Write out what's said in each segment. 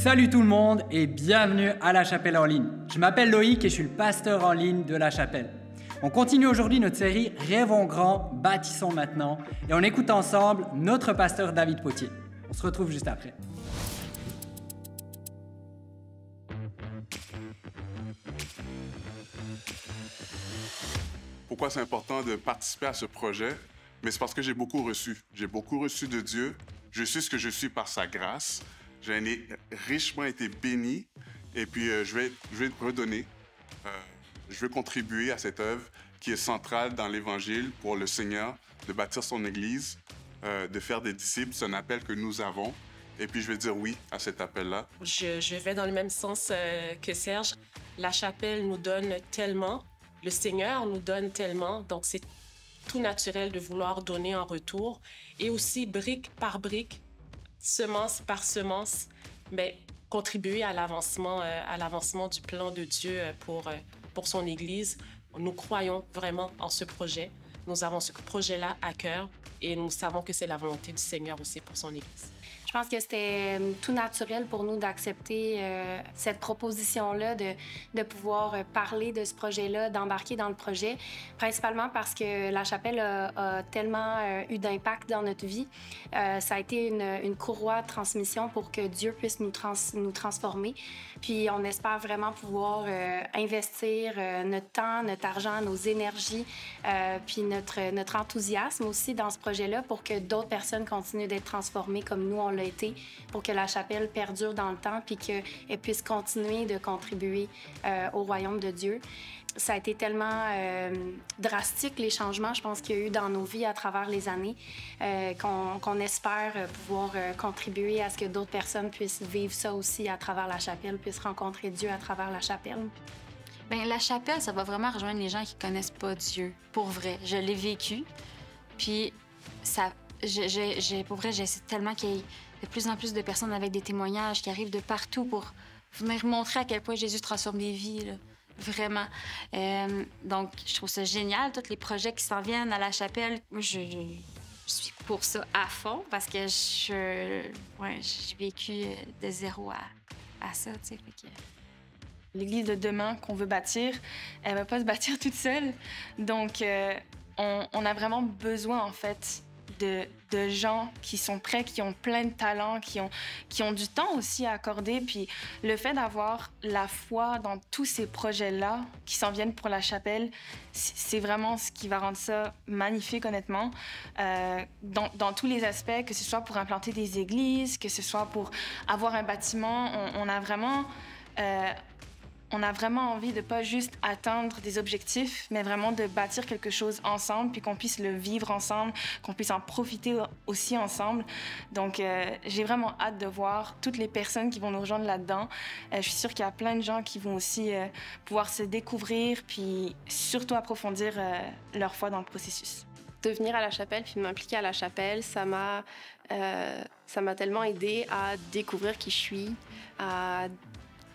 Salut tout le monde et bienvenue à La Chapelle en ligne. Je m'appelle Loïc et je suis le pasteur en ligne de La Chapelle. On continue aujourd'hui notre série Rêvons grand, bâtissons maintenant et on écoute ensemble notre pasteur David Potier. On se retrouve juste après. Pourquoi c'est important de participer à ce projet? Mais c'est parce que j'ai beaucoup reçu. J'ai beaucoup reçu de Dieu. Je suis ce que je suis par sa grâce. J'ai richement été béni. Et puis, je vais redonner. Je vais contribuer à cette œuvre qui est centrale dans l'Évangile pour le Seigneur, de bâtir son Église, de faire des disciples. C'est un appel que nous avons. Et puis, je vais dire oui à cet appel-là. Je vais dans le même sens que Serge. La Chapelle nous donne tellement. Le Seigneur nous donne tellement, donc c'est tout naturel de vouloir donner en retour. Et aussi, brique par brique, semence par semence, mais contribuer à l'avancement du plan de Dieu pour son Église. Nous croyons vraiment en ce projet. Nous avons ce projet-là à cœur et nous savons que c'est la volonté du Seigneur aussi pour son Église. Je pense que c'était tout naturel pour nous d'accepter cette proposition-là, de pouvoir parler de ce projet-là, d'embarquer dans le projet, principalement parce que la Chapelle a tellement eu d'impact dans notre vie. Ça a été une courroie de transmission pour que Dieu puisse nous transformer. Puis on espère vraiment pouvoir investir notre temps, notre argent, nos énergies, puis notre enthousiasme aussi dans ce projet-là pour que d'autres personnes continuent d'être transformées comme nous, on l'a été, pour que la Chapelle perdure dans le temps puis qu'elle puisse continuer de contribuer au royaume de Dieu. Ça a été tellement drastique, les changements, je pense, qu'il y a eu dans nos vies à travers les années, qu'on espère pouvoir contribuer à ce que d'autres personnes puissent vivre ça aussi à travers la Chapelle, puissent rencontrer Dieu à travers la Chapelle. Bien, la Chapelle, ça va vraiment rejoindre les gens qui connaissent pas Dieu, pour vrai. Je l'ai vécu, puis ça... Pour vrai, j'essaie tellement qu'il y ait de plus en plus de personnes avec des témoignages qui arrivent de partout pour venir montrer à quel point Jésus transforme des vies, là. Vraiment. Donc, je trouve ça génial, tous les projets qui s'en viennent à la Chapelle. Moi, je suis pour ça à fond parce que j'ai vécu de zéro à ça, tu sais. Que... L'Église de demain qu'on veut bâtir, elle va pas se bâtir toute seule. Donc, on a vraiment besoin, en fait, de gens qui sont prêts, qui ont plein de talents, qui ont du temps aussi à accorder. Puis le fait d'avoir la foi dans tous ces projets-là qui s'en viennent pour la Chapelle, c'est vraiment ce qui va rendre ça magnifique, honnêtement, dans tous les aspects, que ce soit pour implanter des églises, que ce soit pour avoir un bâtiment. On a vraiment envie de pas juste atteindre des objectifs, mais vraiment de bâtir quelque chose ensemble, puis qu'on puisse le vivre ensemble, qu'on puisse en profiter aussi ensemble. Donc, j'ai vraiment hâte de voir toutes les personnes qui vont nous rejoindre là-dedans. Je suis sûre qu'il y a plein de gens qui vont aussi pouvoir se découvrir, puis surtout approfondir leur foi dans le processus. De venir à la Chapelle puis de m'impliquer à la Chapelle, ça m'a tellement aidée à découvrir qui je suis, à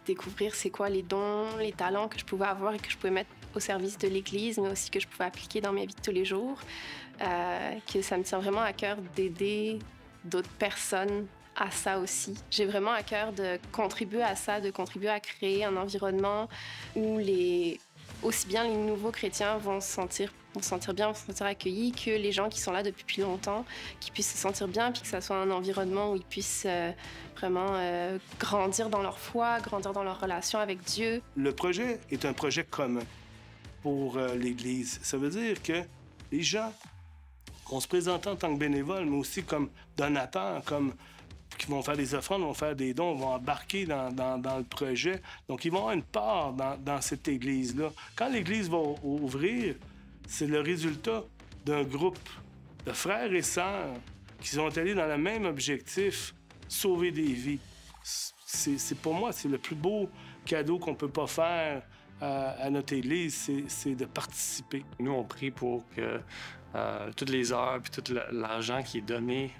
découvrir c'est quoi les dons, les talents que je pouvais avoir et que je pouvais mettre au service de l'Église, mais aussi que je pouvais appliquer dans ma vie de tous les jours. Que ça me tient vraiment à cœur d'aider d'autres personnes à ça aussi. J'ai vraiment à cœur de contribuer à ça, de contribuer à créer un environnement où aussi bien les nouveaux chrétiens vont se sentir bien, vont se sentir accueillis, que les gens qui sont là depuis plus longtemps, qui puissent se sentir bien, puis que ça soit un environnement où ils puissent vraiment grandir dans leur foi, grandir dans leur relation avec Dieu. Le projet est un projet commun pour l'Église. Ça veut dire que les gens vont se présenter en tant que bénévoles, mais aussi comme donateurs, comme qui vont faire des offrandes, vont faire des dons, vont embarquer dans le projet. Donc, ils vont avoir une part dans cette Église-là. Quand l'Église va ouvrir, c'est le résultat d'un groupe de frères et sœurs qui sont allés dans le même objectif, sauver des vies. Pour moi, c'est le plus beau cadeau qu'on peut pas faire à notre Église, c'est de participer. Nous, on prie pour que toutes les heures puis tout l'argent qui est donné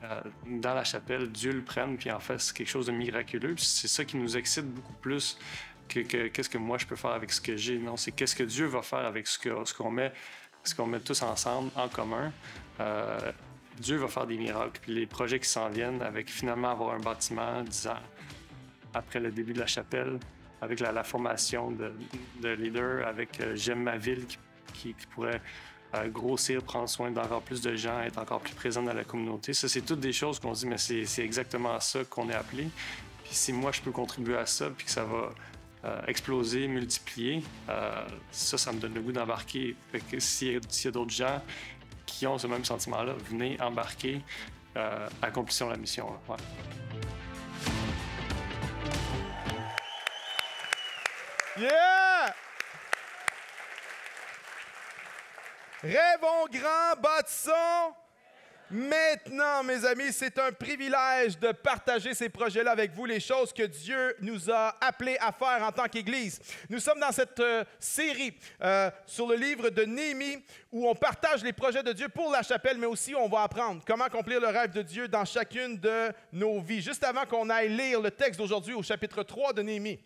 dans la Chapelle, Dieu le prenne puis en fasse quelque chose de miraculeux. Puis c'est ça qui nous excite beaucoup plus que qu'est-ce que moi je peux faire avec ce que j'ai. Non, c'est qu'est-ce que Dieu va faire avec ce qu'on met tous ensemble en commun. Dieu va faire des miracles. Puis les projets qui s'en viennent avec finalement avoir un bâtiment 10 ans, après le début de la chapelle, avec la formation de leaders, avec J'aime ma ville qui pourrait grossir, prendre soin d'encore plus de gens, être encore plus présent dans la communauté. Ça, c'est toutes des choses qu'on dit, mais c'est exactement à ça qu'on est appelé. Puis si moi, je peux contribuer à ça, puis que ça va exploser, multiplier, ça me donne le goût d'embarquer. Fait que s'il y a d'autres gens qui ont ce même sentiment-là, venez embarquer, accomplissons la mission. Ouais. Yeah! Rêvons grand, bâtissons maintenant, mes amis. C'est un privilège de partager ces projets-là avec vous, les choses que Dieu nous a appelés à faire en tant qu'Église. Nous sommes dans cette série sur le livre de Néhémie où on partage les projets de Dieu pour la chapelle, mais aussi on va apprendre comment accomplir le rêve de Dieu dans chacune de nos vies. Juste avant qu'on aille lire le texte d'aujourd'hui au chapitre 3 de Néhémie,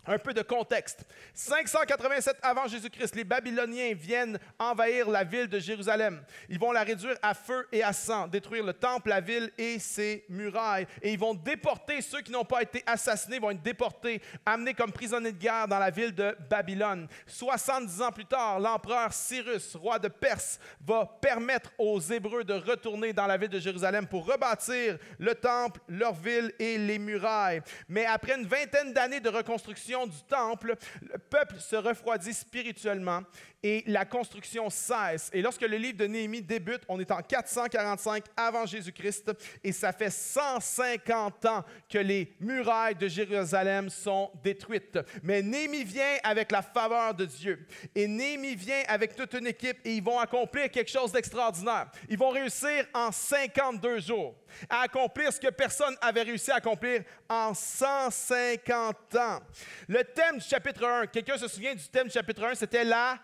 un peu de contexte. 587 avant Jésus-Christ, les Babyloniens viennent envahir la ville de Jérusalem. Ils vont la réduire à feu et à sang, détruire le temple, la ville et ses murailles. Et ils vont déporter ceux qui n'ont pas été assassinés, vont être déportés, amenés comme prisonniers de guerre dans la ville de Babylone. 70 ans plus tard, l'empereur Cyrus, roi de Perse, va permettre aux Hébreux de retourner dans la ville de Jérusalem pour rebâtir le temple, leur ville et les murailles. Mais après une vingtaine d'années de reconstruction du temple, le peuple se refroidit spirituellement et la construction cesse. Et lorsque le livre de Néhémie débute, on est en 445 avant Jésus-Christ et ça fait 150 ans que les murailles de Jérusalem sont détruites. Mais Néhémie vient avec la faveur de Dieu et Néhémie vient avec toute une équipe et ils vont accomplir quelque chose d'extraordinaire. Ils vont réussir en 52 jours à accomplir ce que personne n'avait réussi à accomplir en 150 ans. Le thème du chapitre 1, quelqu'un se souvient du thème du chapitre 1, c'était la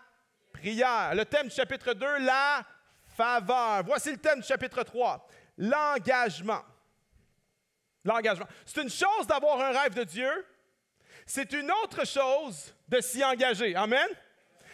prière. Le thème du chapitre 2, la faveur. Voici le thème du chapitre 3, l'engagement. L'engagement. C'est une chose d'avoir un rêve de Dieu, c'est une autre chose de s'y engager. Amen?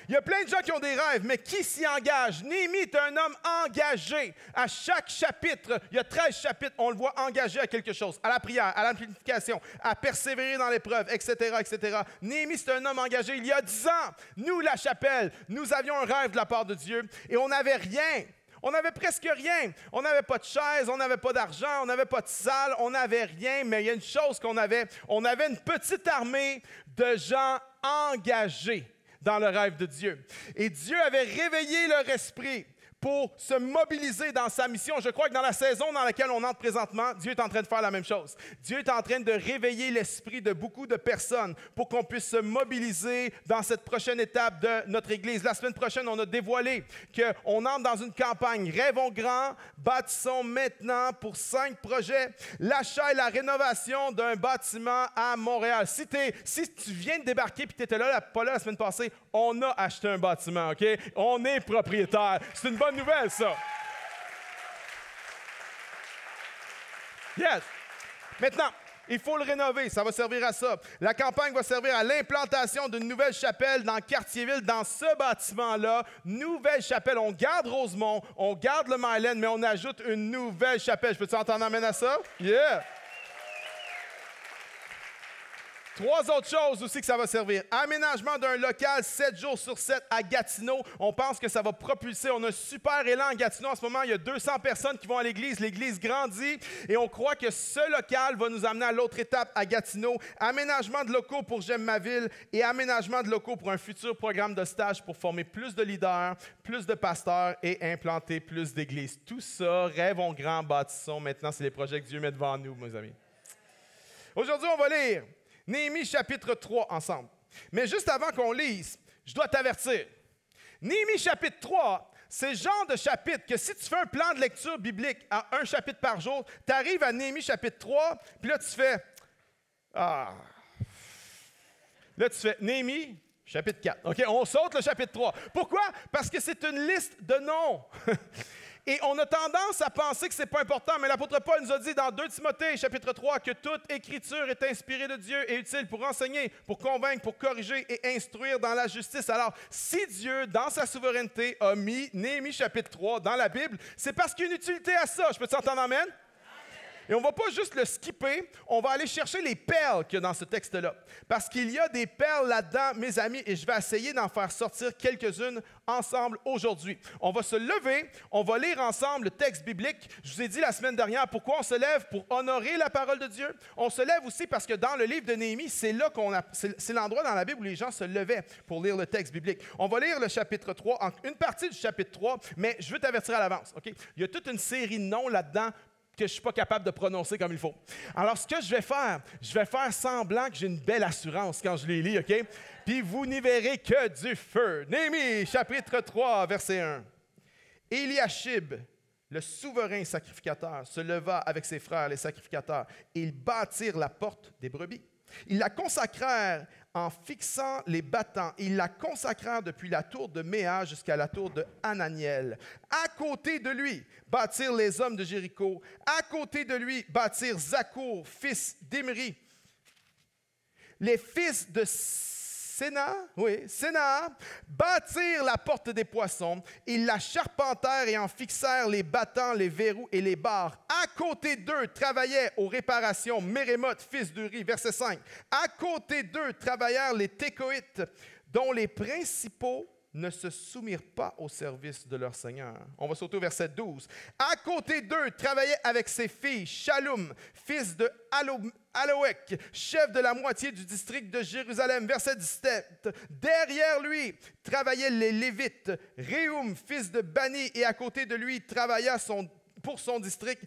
Il y a plein de gens qui ont des rêves, mais qui s'y engage? Néhémie est un homme engagé. À chaque chapitre, il y a 13 chapitres, on le voit engagé à quelque chose, à la prière, à l'amplification, à persévérer dans l'épreuve, etc., etc. Néhémie, c'est un homme engagé. Il y a 10 ans, nous, la chapelle, nous avions un rêve de la part de Dieu et on n'avait rien. On n'avait presque rien. On n'avait pas de chaise, on n'avait pas d'argent, on n'avait pas de salle, on n'avait rien, mais il y a une chose qu'on avait. On avait une petite armée de gens engagés dans le rêve de Dieu. Et Dieu avait réveillé leur esprit pour se mobiliser dans sa mission. Je crois que dans la saison dans laquelle on entre présentement, Dieu est en train de faire la même chose. Dieu est en train de réveiller l'esprit de beaucoup de personnes pour qu'on puisse se mobiliser dans cette prochaine étape de notre Église. La semaine prochaine, on a dévoilé qu'on entre dans une campagne. Rêvons grand, bâtissons maintenant pour 5 projets. L'achat et la rénovation d'un bâtiment à Montréal. Si tu viens de débarquer et tu étais pas là la semaine passée, on a acheté un bâtiment, OK? On est propriétaire. C'est une bonne nouvelle, ça. Yes. Maintenant, il faut le rénover. Ça va servir à ça. La campagne va servir à l'implantation d'une nouvelle chapelle dans Cartierville, dans ce bâtiment-là. Nouvelle chapelle. On garde Rosemont, on garde le Myland, mais on ajoute une nouvelle chapelle. Je peux-tu entendre amène à ça? Yeah. 3 autres choses aussi que ça va servir. Aménagement d'un local 7 jours sur 7 à Gatineau. On pense que ça va propulser. On a un super élan à Gatineau en ce moment. Il y a 200 personnes qui vont à l'église. L'église grandit et on croit que ce local va nous amener à l'autre étape à Gatineau. Aménagement de locaux pour J'aime ma ville et aménagement de locaux pour un futur programme de stage pour former plus de leaders, plus de pasteurs et implanter plus d'églises. Tout ça, rêvons grand, bâtissons. Maintenant, c'est les projets que Dieu met devant nous, mes amis. Aujourd'hui, on va lire Néhémie chapitre 3 ensemble. Mais juste avant qu'on lise, je dois t'avertir. Néhémie chapitre 3, c'est le genre de chapitre que si tu fais un plan de lecture biblique à un chapitre par jour, tu arrives à Néhémie chapitre 3, puis là tu fais Là tu fais Néhémie chapitre 4. OK, on saute le chapitre 3. Pourquoi? Parce que c'est une liste de noms. Et on a tendance à penser que ce n'est pas important, mais l'apôtre Paul nous a dit dans 2 Timothée, chapitre 3, que toute écriture est inspirée de Dieu et utile pour enseigner, pour convaincre, pour corriger et instruire dans la justice. Alors, si Dieu, dans sa souveraineté, a mis Néhémie chapitre 3 dans la Bible, c'est parce qu'il y a une utilité à ça. Je peux t'entendre amen? Et on ne va pas juste le skipper, on va aller chercher les perles qu'il y a dans ce texte-là. Parce qu'il y a des perles là-dedans, mes amis, et je vais essayer d'en faire sortir quelques-unes ensemble aujourd'hui. On va se lever, on va lire ensemble le texte biblique. Je vous ai dit la semaine dernière pourquoi on se lève pour honorer la parole de Dieu. On se lève aussi parce que dans le livre de Néhémie, c'est l'endroit dans la Bible où les gens se levaient pour lire le texte biblique. On va lire le chapitre 3, une partie du chapitre 3, mais je veux t'avertir à l'avance. Okay? Il y a toute une série de noms là-dedans que je ne suis pas capable de prononcer comme il faut. Alors, ce que je vais faire semblant que j'ai une belle assurance quand je les lis, OK? Puis vous n'y verrez que du feu. Néhémie, chapitre 3, verset 1. Éliachib, le souverain sacrificateur, se leva avec ses frères, les sacrificateurs, et ils bâtirent la porte des brebis. Ils la consacrèrent en fixant les battants. Ils la consacrèrent depuis la tour de Méa jusqu'à la tour de Hananiel. À côté de lui, bâtirent les hommes de Jéricho. À côté de lui, bâtirent Zakour, fils d'Imri. Les fils de Sénaa, bâtirent la porte des poissons. Ils la charpentèrent et en fixèrent les battants, les verrous et les barres. À côté d'eux travaillaient aux réparations Mérémoth, fils d'Uri, verset 5. À côté d'eux travaillèrent les Técoïtes, dont les principaux ne se soumirent pas au service de leur Seigneur. On va sauter au verset 12. À côté d'eux travaillait avec ses filles Shallum, fils de Aloëk, chef de la moitié du district de Jérusalem. Verset 17. Derrière lui travaillaient les Lévites, Réhum, fils de Bani, et à côté de lui travailla pour son district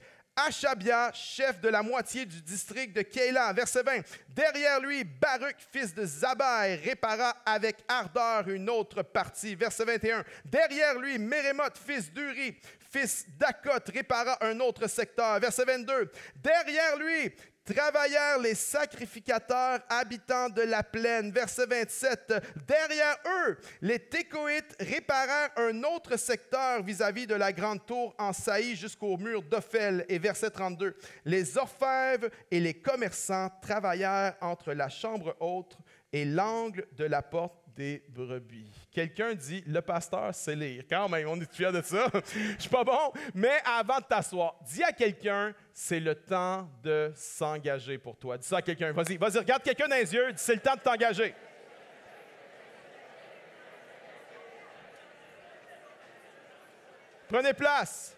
Achabia, chef de la moitié du district de Kéila. Verset 20. Derrière lui, Baruch, fils de Zabai, répara avec ardeur une autre partie. Verset 21. Derrière lui, Mérémoth, fils d'Uri, fils d'Akot, répara un autre secteur. Verset 22. Derrière lui, travaillèrent les sacrificateurs habitants de la plaine. Verset 27. Derrière eux, les Técoïtes réparèrent un autre secteur vis-à-vis de la grande tour en saillie jusqu'au mur d'Ophel. Et verset 32. Les orfèvres et les commerçants travaillèrent entre la chambre haute et l'angle de la porte des brebis. Quelqu'un dit, le pasteur sait lire. Quand même, on est fiers de ça. Je suis pas bon, mais avant de t'asseoir, dis à quelqu'un, c'est le temps de s'engager pour toi. Dis ça à quelqu'un. Vas-y, regarde quelqu'un dans les yeux, dis, c'est le temps de t'engager. Prenez place.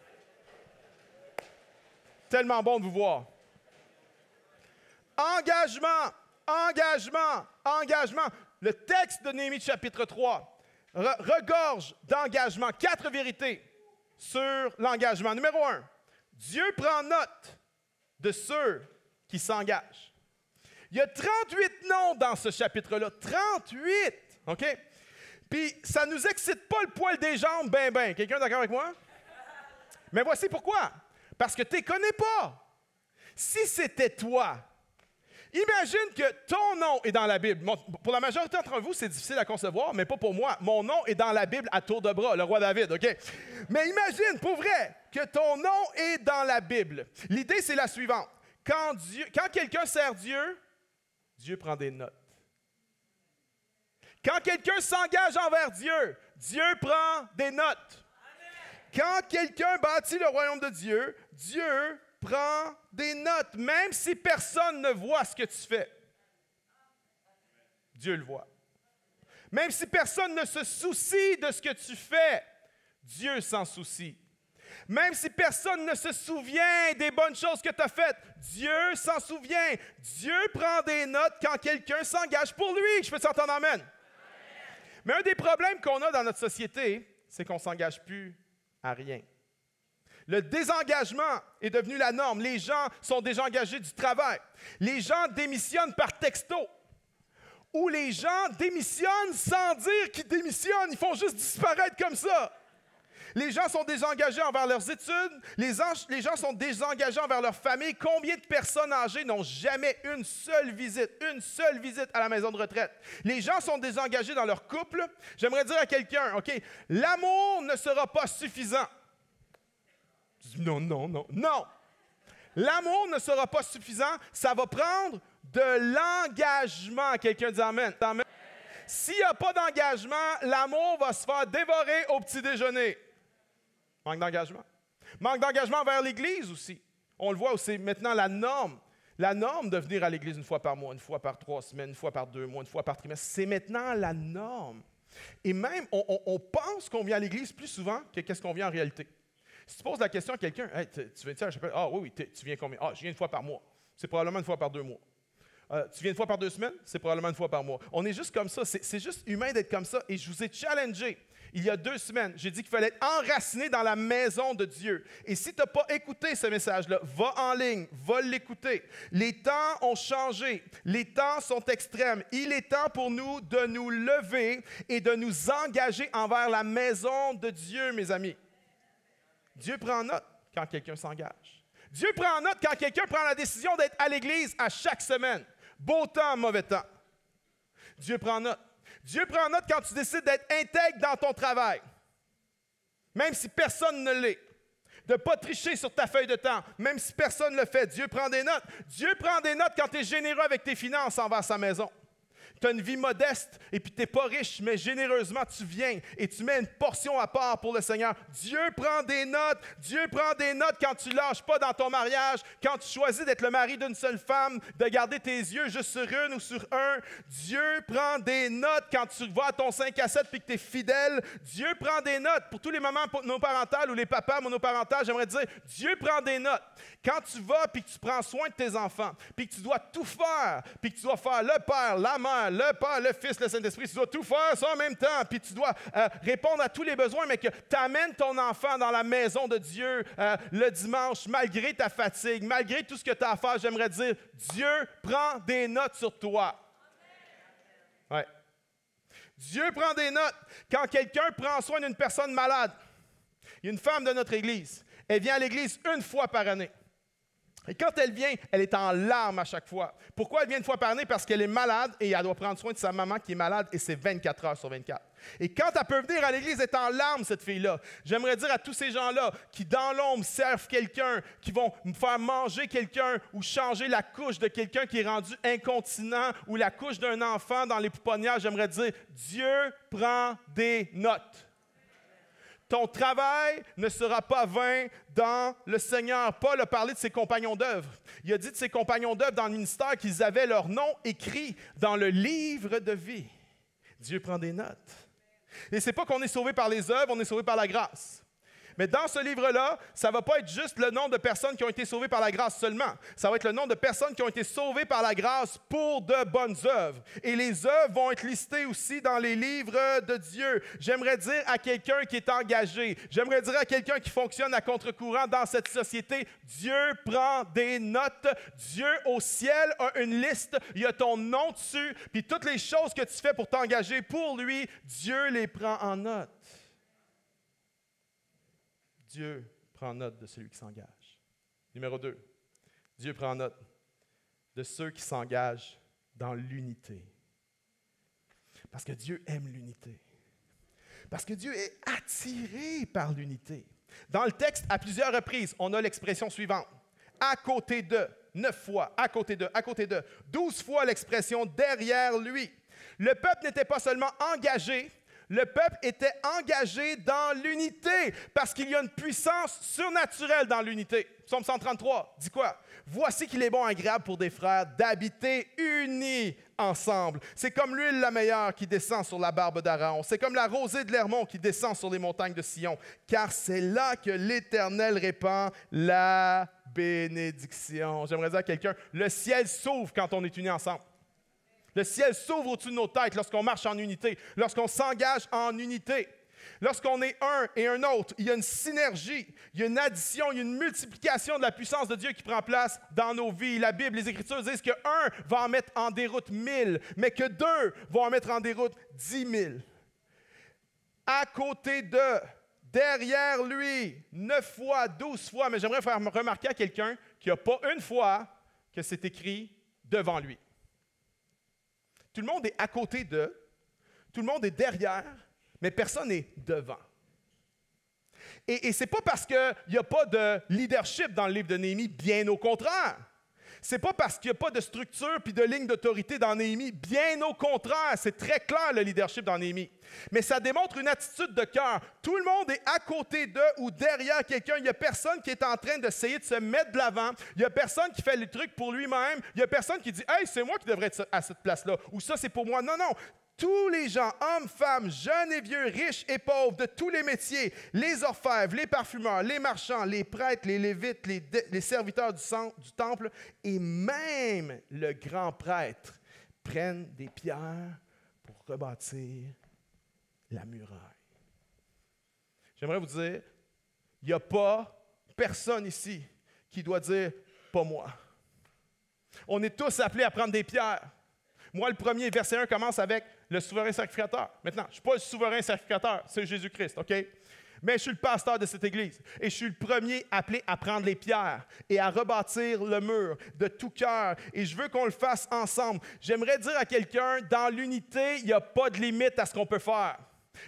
Tellement bon de vous voir. Engagement, engagement, engagement. Le texte de Néhémie chapitre 3 regorge d'engagement. 4 vérités sur l'engagement. Numéro 1, Dieu prend note de ceux qui s'engagent. Il y a 38 noms dans ce chapitre-là. 38! OK? Puis ça ne nous excite pas le poil des jambes, ben. Quelqu'un est d'accord avec moi? Mais voici pourquoi. Parce que tu ne les connais pas. Si c'était toi, imagine que ton nom est dans la Bible. Pour la majorité d'entre vous, c'est difficile à concevoir, mais pas pour moi. Mon nom est dans la Bible à tour de bras, le roi David, OK? Mais imagine, pour vrai, que ton nom est dans la Bible. L'idée, c'est la suivante. Quand quelqu'un sert Dieu, Dieu prend des notes. Quand quelqu'un s'engage envers Dieu, Dieu prend des notes. Quand quelqu'un bâtit le royaume de Dieu, Dieu prends des notes, même si personne ne voit ce que tu fais. Dieu le voit. Même si personne ne se soucie de ce que tu fais, Dieu s'en soucie. Même si personne ne se souvient des bonnes choses que tu as faites, Dieu s'en souvient. Dieu prend des notes quand quelqu'un s'engage pour lui. Je peux t'entendre amen? Amen. Mais un des problèmes qu'on a dans notre société, c'est qu'on ne s'engage plus à rien. Le désengagement est devenu la norme. Les gens sont désengagés du travail. Les gens démissionnent par texto. Ou les gens démissionnent sans dire qu'ils démissionnent. Ils font juste disparaître comme ça. Les gens sont désengagés envers leurs études. Les gens sont désengagés envers leur famille. Combien de personnes âgées n'ont jamais une seule visite à la maison de retraite? Les gens sont désengagés dans leur couple. J'aimerais dire à quelqu'un, OK, l'amour ne sera pas suffisant. Non. L'amour ne sera pas suffisant. Ça va prendre de l'engagement. Quelqu'un dit amen. Amen. S'il n'y a pas d'engagement, l'amour va se faire dévorer au petit déjeuner. Manque d'engagement. Manque d'engagement envers l'Église aussi. On le voit où c'est maintenant la norme. La norme de venir à l'Église une fois par mois, une fois par 3 semaines, une fois par 2 mois, une fois par trimestre, c'est maintenant la norme. Et même, on pense qu'on vient à l'Église plus souvent que qu'est-ce qu'on vient en réalité. Si tu poses la question à quelqu'un, hey, tu viens-tu à la chapelle? Ah oui, tu viens combien? Ah, je viens une fois par mois. C'est probablement une fois par 2 mois. Tu viens une fois par 2 semaines? C'est probablement une fois par mois. On est juste comme ça. C'est juste humain d'être comme ça. Et je vous ai challengé. Il y a 2 semaines, j'ai dit qu'il fallait être enraciné dans la maison de Dieu. Et si tu n'as pas écouté ce message-là, va en ligne, va l'écouter. Les temps ont changé, les temps sont extrêmes. Il est temps pour nous de nous lever et de nous engager envers la maison de Dieu, mes amis. Dieu prend note quand quelqu'un s'engage. Dieu prend note quand quelqu'un prend la décision d'être à l'Église à chaque semaine. Beau temps, mauvais temps. Dieu prend note. Dieu prend note quand tu décides d'être intègre dans ton travail, même si personne ne l'est. De ne pas tricher sur ta feuille de temps, même si personne ne le fait. Dieu prend des notes. Dieu prend des notes quand tu es généreux avec tes finances envers sa maison. Tu as une vie modeste et puis tu n'es pas riche, mais généreusement tu viens et tu mets une portion à part pour le Seigneur. Dieu prend des notes. Dieu prend des notes quand tu ne lâches pas dans ton mariage, quand tu choisis d'être le mari d'une seule femme, de garder tes yeux juste sur une ou sur un. Dieu prend des notes quand tu vas à ton 5 à 7 et que tu es fidèle. Dieu prend des notes. Pour tous les mamans monoparentales ou les papas monoparentales, j'aimerais dire, Dieu prend des notes. Quand tu vas et que tu prends soin de tes enfants, puis que tu dois tout faire, puis que tu dois faire le Père, la Mère, le Père, le Fils, le Saint-Esprit, tu dois tout faire ça en même temps, puis tu dois répondre à tous les besoins, mais que tu amènes ton enfant dans la maison de Dieu le dimanche, malgré ta fatigue, malgré tout ce que tu as à faire, j'aimerais dire, Dieu prend des notes sur toi. Ouais. Dieu prend des notes quand quelqu'un prend soin d'une personne malade. Il y a une femme de notre Église, elle vient à l'Église une fois par année. Et quand elle vient, elle est en larmes à chaque fois. Pourquoi elle vient une fois par année? Parce qu'elle est malade et elle doit prendre soin de sa maman qui est malade et c'est 24 heures sur 24. Et quand elle peut venir à l'Église, elle est en larmes, cette fille-là. J'aimerais dire à tous ces gens-là qui, dans l'ombre, servent quelqu'un, qui vont faire manger quelqu'un ou changer la couche de quelqu'un qui est rendu incontinent ou la couche d'un enfant dans les pouponnières, j'aimerais dire, Dieu prend des notes. Ton travail ne sera pas vain dans le Seigneur. Paul a parlé de ses compagnons d'œuvre. Il a dit de ses compagnons d'œuvre dans le ministère qu'ils avaient leur nom écrit dans le livre de vie. Dieu prend des notes. Et ce n'est pas qu'on est sauvé par les œuvres, on est sauvé par la grâce. Mais dans ce livre-là, ça ne va pas être juste le nom de personnes qui ont été sauvées par la grâce seulement. Ça va être le nom de personnes qui ont été sauvées par la grâce pour de bonnes œuvres. Et les œuvres vont être listées aussi dans les livres de Dieu. J'aimerais dire à quelqu'un qui est engagé, j'aimerais dire à quelqu'un qui fonctionne à contre-courant dans cette société, Dieu prend des notes. Dieu au ciel a une liste, il y a ton nom dessus, puis toutes les choses que tu fais pour t'engager pour lui, Dieu les prend en note. Dieu prend note de celui qui s'engage. Numéro 2, Dieu prend note de ceux qui s'engagent dans l'unité. Parce que Dieu aime l'unité. Parce que Dieu est attiré par l'unité. Dans le texte, à plusieurs reprises, on a l'expression suivante. À côté de, 9 fois, à côté de, à côté de. 12 fois l'expression derrière lui. Le peuple n'était pas seulement engagé, le peuple était engagé dans l'unité parce qu'il y a une puissance surnaturelle dans l'unité. Psaume 133 dit quoi? Voici qu'il est bon et agréable pour des frères d'habiter unis ensemble. C'est comme l'huile la meilleure qui descend sur la barbe d'Aaron. C'est comme la rosée de l'Hermon qui descend sur les montagnes de Sion. Car c'est là que l'Éternel répand la bénédiction. J'aimerais dire à quelqu'un, le ciel s'ouvre quand on est unis ensemble. Le ciel s'ouvre au-dessus de nos têtes lorsqu'on marche en unité, lorsqu'on s'engage en unité. Lorsqu'on est un et un autre, il y a une synergie, il y a une addition, il y a une multiplication de la puissance de Dieu qui prend place dans nos vies. La Bible, les Écritures disent qu'un va en mettre en déroute 1000, mais que 2 vont en mettre en déroute 10 000. À côté de, derrière lui, 9 fois, 12 fois, mais j'aimerais faire remarquer à quelqu'un qu'il n'y a pas une fois que c'est écrit devant lui. Tout le monde est à côté de, tout le monde est derrière, mais personne n'est devant. Et ce n'est pas parce qu'il n'y a pas de leadership dans le livre de Néhémie, bien au contraire. C'est pas parce qu'il n'y a pas de structure puis de ligne d'autorité dans Néhémie. Bien au contraire, c'est très clair le leadership dans Néhémie. Mais ça démontre une attitude de cœur. Tout le monde est à côté d'eux ou derrière quelqu'un. Il n'y a personne qui est en train d'essayer de se mettre de l'avant. Il n'y a personne qui fait le truc pour lui-même. Il n'y a personne qui dit « Hey, c'est moi qui devrais être à cette place-là » ou « Ça, c'est pour moi ». Non, non. Tous les gens, hommes, femmes, jeunes et vieux, riches et pauvres, de tous les métiers, les orfèvres, les parfumeurs, les marchands, les prêtres, les lévites, les serviteurs du temple et même le grand prêtre prennent des pierres pour rebâtir la muraille. J'aimerais vous dire, il n'y a pas personne ici qui doit dire « pas moi ». On est tous appelés à prendre des pierres. Moi, le premier, verset 1, commence avec le souverain sacrificateur. Maintenant, je ne suis pas le souverain sacrificateur, c'est Jésus-Christ, OK? Mais je suis le pasteur de cette Église et je suis le premier appelé à prendre les pierres et à rebâtir le mur de tout cœur. Et je veux qu'on le fasse ensemble. J'aimerais dire à quelqu'un, dans l'unité, il n'y a pas de limite à ce qu'on peut faire.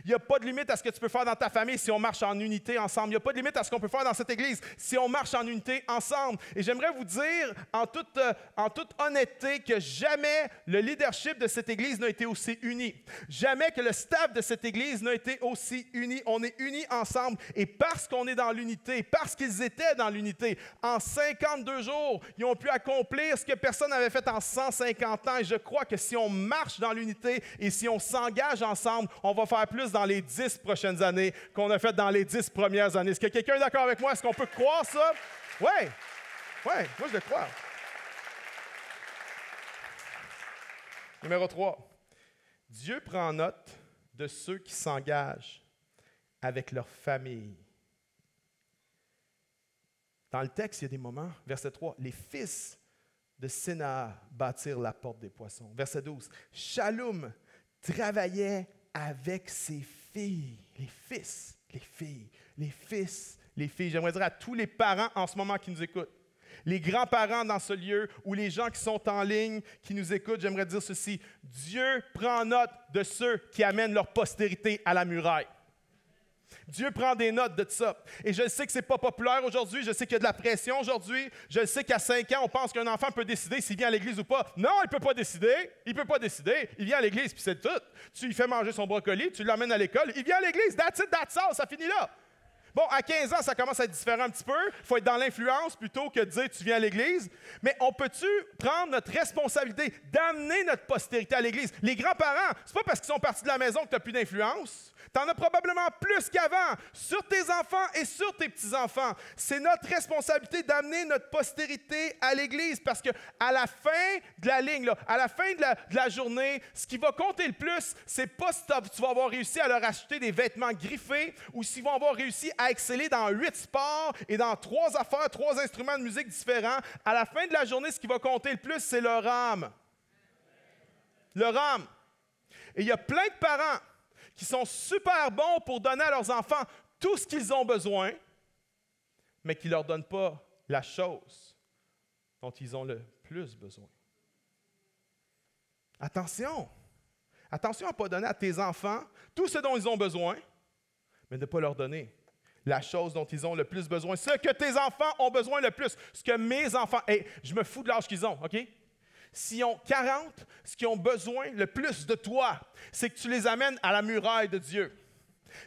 Il n'y a pas de limite à ce que tu peux faire dans ta famille si on marche en unité ensemble. Il n'y a pas de limite à ce qu'on peut faire dans cette Église si on marche en unité ensemble. Et j'aimerais vous dire en toute honnêteté que jamais le leadership de cette Église n'a été aussi uni. Jamais que le staff de cette Église n'a été aussi uni. On est unis ensemble. Et parce qu'on est dans l'unité, parce qu'ils étaient dans l'unité, en 52 jours, ils ont pu accomplir ce que personne n'avait fait en 150 ans. Et je crois que si on marche dans l'unité et si on s'engage ensemble, on va faire plus dans les 10 prochaines années qu'on a fait dans les 10 premières années. Est-ce que quelqu'un est d'accord avec moi? Est-ce qu'on peut croire ça? Oui, moi je le crois. Numéro 3. Dieu prend note de ceux qui s'engagent avec leur famille. Dans le texte, il y a des moments, verset 3, les fils de Sénaar bâtirent la porte des poissons. Verset 12, Shallum travaillait avec ses filles, les fils, les filles, les fils, les filles. J'aimerais dire à tous les parents en ce moment qui nous écoutent, les grands-parents dans ce lieu ou les gens qui sont en ligne, qui nous écoutent, j'aimerais dire ceci. Dieu prend note de ceux qui amènent leur postérité à la muraille. Dieu prend des notes de ça. Et je sais que ce n'est pas populaire aujourd'hui. Je sais qu'il y a de la pression aujourd'hui. Je sais qu'à 5 ans, on pense qu'un enfant peut décider s'il vient à l'église ou pas. Non, il ne peut pas décider. Il ne peut pas décider. Il vient à l'église, puis c'est tout. Tu lui fais manger son brocoli, tu l'emmènes à l'école. Il vient à l'église. That's it, that's all. Ça finit là. Bon, à 15 ans, ça commence à être différent un petit peu. Il faut être dans l'influence plutôt que de dire tu viens à l'église. Mais on peut-tu prendre notre responsabilité d'amener notre postérité à l'église? Les grands-parents, c'est pas parce qu'ils sont partis de la maison que tu n'as plus d'influence. Tu en as probablement plus qu'avant sur tes enfants et sur tes petits-enfants. C'est notre responsabilité d'amener notre postérité à l'Église parce qu'à la fin de la ligne, là, à la fin de la journée, ce qui va compter le plus, c'est pas si tu vas avoir réussi à leur acheter des vêtements griffés ou s'ils vont avoir réussi à exceller dans 8 sports et dans 3 affaires, 3 instruments de musique différents. À la fin de la journée, ce qui va compter le plus, c'est leur âme. Leur âme. Et il y a plein de parents qui sont super bons pour donner à leurs enfants tout ce qu'ils ont besoin, mais qui ne leur donnent pas la chose dont ils ont le plus besoin. Attention! Attention à ne pas donner à tes enfants tout ce dont ils ont besoin, mais de ne pas leur donner la chose dont ils ont le plus besoin. Ce que tes enfants ont besoin le plus, ce que mes enfants... Hey, je me fous de l'âge qu'ils ont, OK? S'ils ont 40, ce qu'ils ont besoin le plus de toi, c'est que tu les amènes à la muraille de Dieu.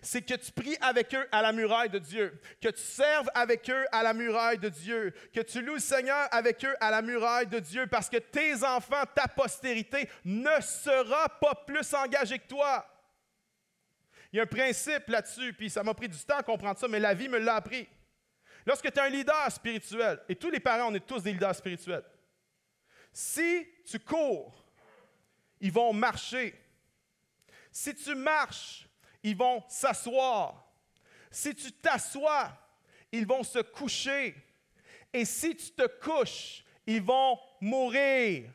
C'est que tu pries avec eux à la muraille de Dieu, que tu serves avec eux à la muraille de Dieu, que tu loues le Seigneur avec eux à la muraille de Dieu, parce que tes enfants, ta postérité, ne sera pas plus engagée que toi. Il y a un principe là-dessus, puis ça m'a pris du temps à comprendre ça, mais la vie me l'a appris. Lorsque tu es un leader spirituel, et tous les parents, on est tous des leaders spirituels, si tu cours, ils vont marcher. Si tu marches, ils vont s'asseoir. Si tu t'assois, ils vont se coucher. Et si tu te couches, ils vont mourir.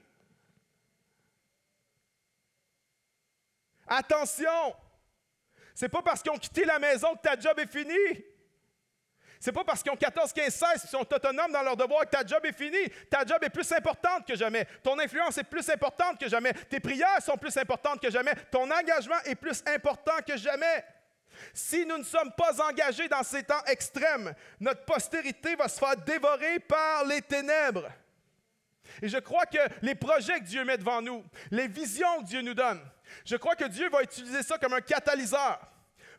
Attention! C'est pas parce qu'ils ont quitté la maison que ta job est finie. C'est pas parce qu'ils ont 14, 15, 16 et sont autonomes dans leur devoir que ta job est finie. Ta job est plus importante que jamais. Ton influence est plus importante que jamais. Tes prières sont plus importantes que jamais. Ton engagement est plus important que jamais. Si nous ne sommes pas engagés dans ces temps extrêmes, notre postérité va se faire dévorer par les ténèbres. Et je crois que les projets que Dieu met devant nous, les visions que Dieu nous donne, je crois que Dieu va utiliser ça comme un catalyseur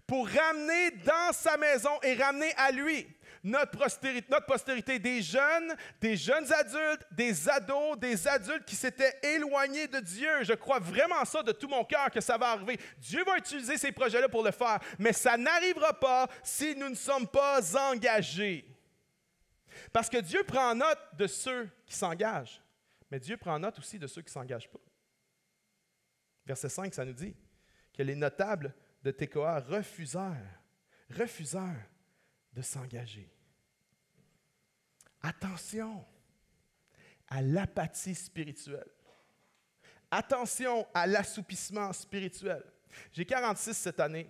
pour ramener dans sa maison et ramener à lui notre postérité, des jeunes adultes, des ados, des adultes qui s'étaient éloignés de Dieu. Je crois vraiment ça de tout mon cœur que ça va arriver. Dieu va utiliser ces projets-là pour le faire, mais ça n'arrivera pas si nous ne sommes pas engagés. Parce que Dieu prend note de ceux qui s'engagent, mais Dieu prend note aussi de ceux qui ne s'engagent pas. Verset 5, ça nous dit que les notables de Tekoa refusèrent de s'engager. Attention à l'apathie spirituelle. Attention à l'assoupissement spirituel. J'ai 46 cette année.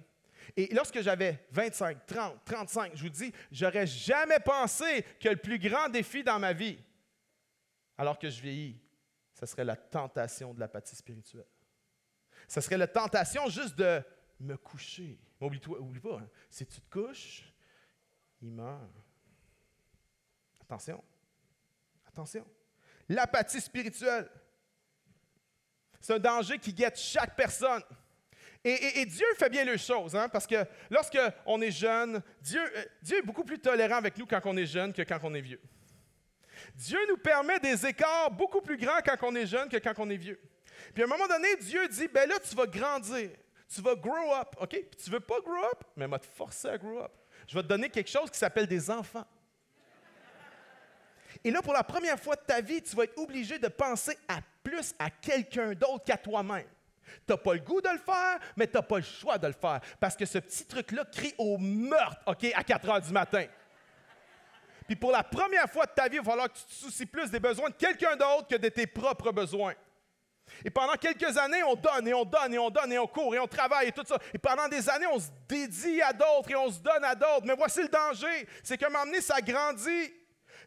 Et lorsque j'avais 25, 30, 35, je vous dis, j'aurais jamais pensé que le plus grand défi dans ma vie, alors que je vieillis, ce serait la tentation de l'apathie spirituelle. Ce serait la tentation juste de me coucher. Oublie pas, hein, si tu te couches, il meurt. Attention. L'apathie spirituelle, c'est un danger qui guette chaque personne. Et Dieu fait bien les choses, hein, parce que lorsqu'on est jeune, Dieu est beaucoup plus tolérant avec nous quand on est jeune que quand on est vieux. Dieu nous permet des écarts beaucoup plus grands quand on est jeune que quand on est vieux. Puis à un moment donné, Dieu dit, ben là, tu vas grandir, tu vas grow up, OK? Puis tu ne veux pas grow up, mais il va te forcer à grow up. Je vais te donner quelque chose qui s'appelle des enfants. Et là, pour la première fois de ta vie, tu vas être obligé de penser plus à quelqu'un d'autre qu'à toi-même. Tu n'as pas le goût de le faire, mais tu n'as pas le choix de le faire. Parce que ce petit truc-là crie au meurtre, OK, à 4 heures du matin. Puis pour la première fois de ta vie, il va falloir que tu te soucies plus des besoins de quelqu'un d'autre que de tes propres besoins. Et pendant quelques années, on donne et on donne et on donne et on court et on travaille et tout ça. Et pendant des années, on se dédie à d'autres et on se donne à d'autres. Mais voici le danger, c'est qu'à un moment donné, ça grandit.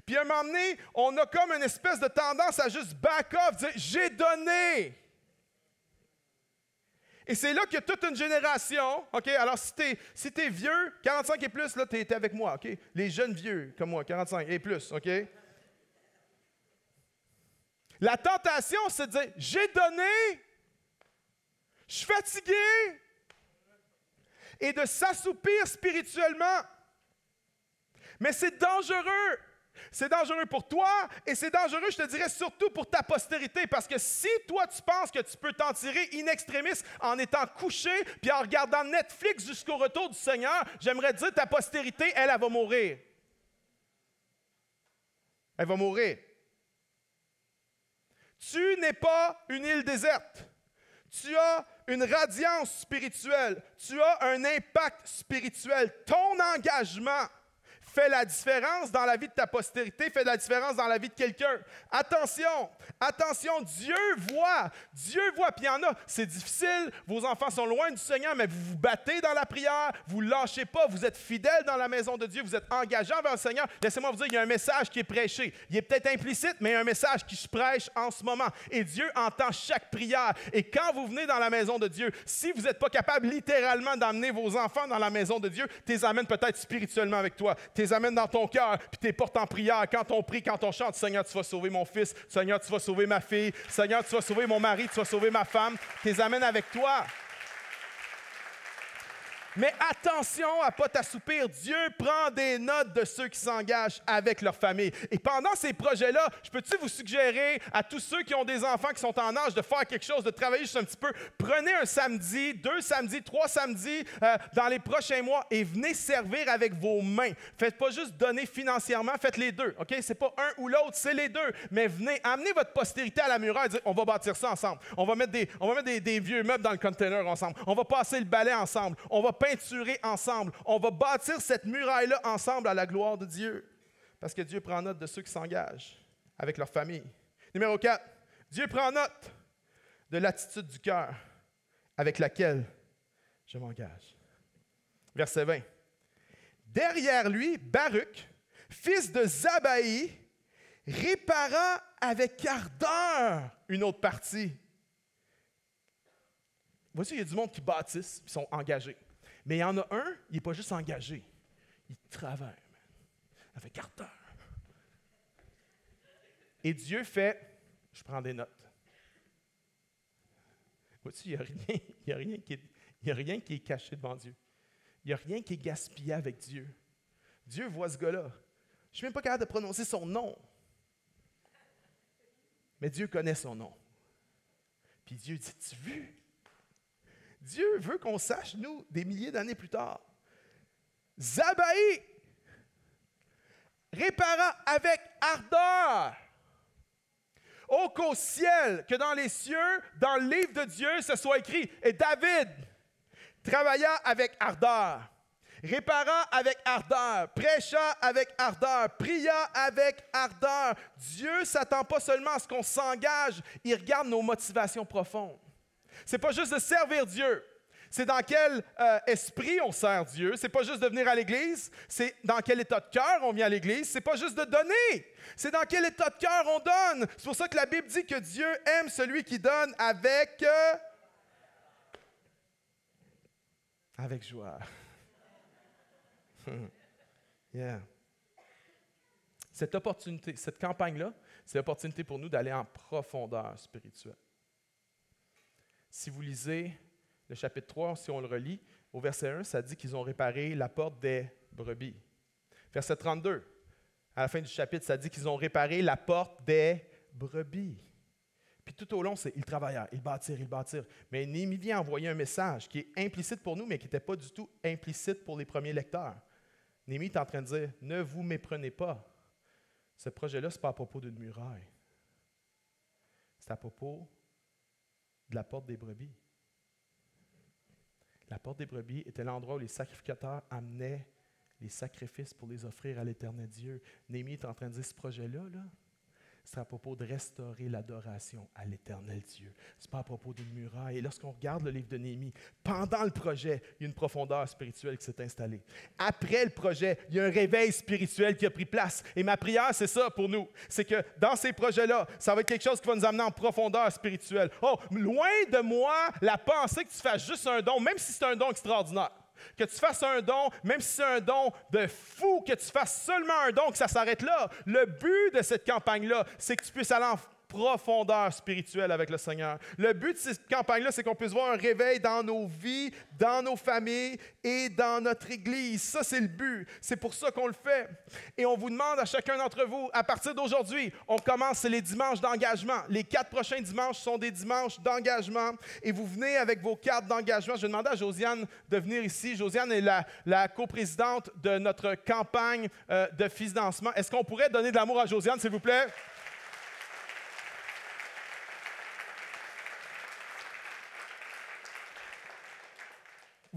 Puis à un moment donné, on a comme une espèce de tendance à juste back off, dire « j'ai donné ». Et c'est là qu'il y a toute une génération, OK? Alors, si t'es vieux, 45 et plus, là, t'es avec moi, OK? Les jeunes vieux, comme moi, 45 et plus, OK? La tentation, c'est de dire, j'ai donné, je suis fatigué, et de s'assoupir spirituellement. Mais c'est dangereux. C'est dangereux pour toi et c'est dangereux, je te dirais, surtout pour ta postérité. Parce que si toi, tu penses que tu peux t'en tirer in extremis en étant couché puis en regardant Netflix jusqu'au retour du Seigneur, j'aimerais te dire, ta postérité, elle va mourir. Elle va mourir. Tu n'es pas une île déserte. Tu as une radiance spirituelle. Tu as un impact spirituel. Ton engagement fait la différence dans la vie de ta postérité, fait la différence dans la vie de quelqu'un. Attention, Dieu voit, puis il y en a, c'est difficile, vos enfants sont loin du Seigneur, mais vous vous battez dans la prière, vous ne lâchez pas, vous êtes fidèles dans la maison de Dieu, vous êtes engagés envers le Seigneur. Laissez-moi vous dire, il y a un message qui est prêché. Il est peut-être implicite, mais il y a un message qui se prêche en ce moment. Et Dieu entend chaque prière. Et quand vous venez dans la maison de Dieu, si vous n'êtes pas capable littéralement d'amener vos enfants dans la maison de Dieu, tu les amènes peut-être spirituellement avec toi. Tu les amènes dans ton cœur, puis tu les portes en prière. Quand on prie, quand on chante, Seigneur, tu vas sauver mon fils. Seigneur, tu vas sauver ma fille. Seigneur, tu vas sauver mon mari. Tu vas sauver ma femme. Tu les amènes avec toi. Mais attention à ne pas t'assoupir. Dieu prend des notes de ceux qui s'engagent avec leur famille. Et pendant ces projets-là, je peux-tu vous suggérer à tous ceux qui ont des enfants qui sont en âge de faire quelque chose, de travailler juste un petit peu, prenez un samedi, 2 samedis, 3 samedis dans les prochains mois et venez servir avec vos mains. Faites pas juste donner financièrement, faites les deux. OK? C'est pas un ou l'autre, c'est les deux. Mais venez, amenez votre postérité à la muraille et dire, on va bâtir ça ensemble. On va mettre des vieux meubles dans le container ensemble. On va passer le balai ensemble. On va peinturer ensemble. On va bâtir cette muraille-là ensemble à la gloire de Dieu. Parce que Dieu prend note de ceux qui s'engagent avec leur famille. Numéro 4, Dieu prend note de l'attitude du cœur avec laquelle je m'engage. Verset 20. Derrière lui, Baruch, fils de Zabaï, répara avec ardeur une autre partie. Voici, il y a du monde qui bâtissent, ils sont engagés. Mais il y en a un, il n'est pas juste engagé, il travaille, avec ardeur. Et Dieu fait Je prends des notes. Vois-tu, il n'y a rien qui est caché devant Dieu. Il n'y a rien qui est gaspillé avec Dieu. Dieu voit ce gars-là. Je ne suis même pas capable de prononcer son nom. Mais Dieu connaît son nom. Puis Dieu dit, tu veux? Dieu veut qu'on sache, nous, des milliers d'années plus tard. Zabaï répara avec ardeur. Oh, qu'au ciel, que dans les cieux, dans le livre de Dieu, ce soit écrit. Et David travailla avec ardeur, répara avec ardeur, prêcha avec ardeur, pria avec ardeur. Dieu ne s'attend pas seulement à ce qu'on s'engage, il regarde nos motivations profondes. Ce n'est pas juste de servir Dieu. C'est dans quel esprit on sert Dieu. C'est pas juste de venir à l'Église. C'est dans quel état de cœur on vient à l'Église. C'est pas juste de donner. C'est dans quel état de cœur on donne. C'est pour ça que la Bible dit que Dieu aime celui qui donne avec joie. Yeah. Cette opportunité, cette campagne-là, c'est l'opportunité pour nous d'aller en profondeur spirituelle. Si vous lisez le chapitre 3, si on le relit, au verset 1, ça dit qu'ils ont réparé la porte des brebis. Verset 32, à la fin du chapitre, ça dit qu'ils ont réparé la porte des brebis. Puis tout au long, c'est ils travaillèrent, ils bâtirent. Mais Néhémie vient envoyer un message qui est implicite pour nous, mais qui n'était pas du tout implicite pour les premiers lecteurs. Néhémie est en train de dire, ne vous méprenez pas. Ce projet-là, ce n'est pas à propos d'une muraille. C'est à propos de la porte des brebis. La porte des brebis était l'endroit où les sacrificateurs amenaient les sacrifices pour les offrir à l'Éternel Dieu. Néhémie est en train de dire, ce projet-là, c'est à propos de restaurer l'adoration à l'Éternel Dieu. Ce n'est pas à propos d'une muraille. Et lorsqu'on regarde le livre de Néhémie, pendant le projet, il y a une profondeur spirituelle qui s'est installée. Après le projet, il y a un réveil spirituel qui a pris place. Et ma prière, c'est ça pour nous. C'est que dans ces projets-là, ça va être quelque chose qui va nous amener en profondeur spirituelle. Oh, loin de moi la pensée que tu fasses juste un don, même si c'est un don extraordinaire. Que tu fasses un don, même si c'est un don de fou, que tu fasses seulement un don, que ça s'arrête là. Le but de cette campagne-là, c'est que tu puisses aller en profondeur spirituelle avec le Seigneur. Le but de cette campagne-là, c'est qu'on puisse voir un réveil dans nos vies, dans nos familles et dans notre Église. Ça, c'est le but. C'est pour ça qu'on le fait. Et on vous demande à chacun d'entre vous, à partir d'aujourd'hui, on commence les dimanches d'engagement. Les 4 prochains dimanches sont des dimanches d'engagement. Et vous venez avec vos cartes d'engagement. Je vais demander à Josiane de venir ici. Josiane est la coprésidente de notre campagne de financement. Est-ce qu'on pourrait donner de l'amour à Josiane, s'il vous plaît?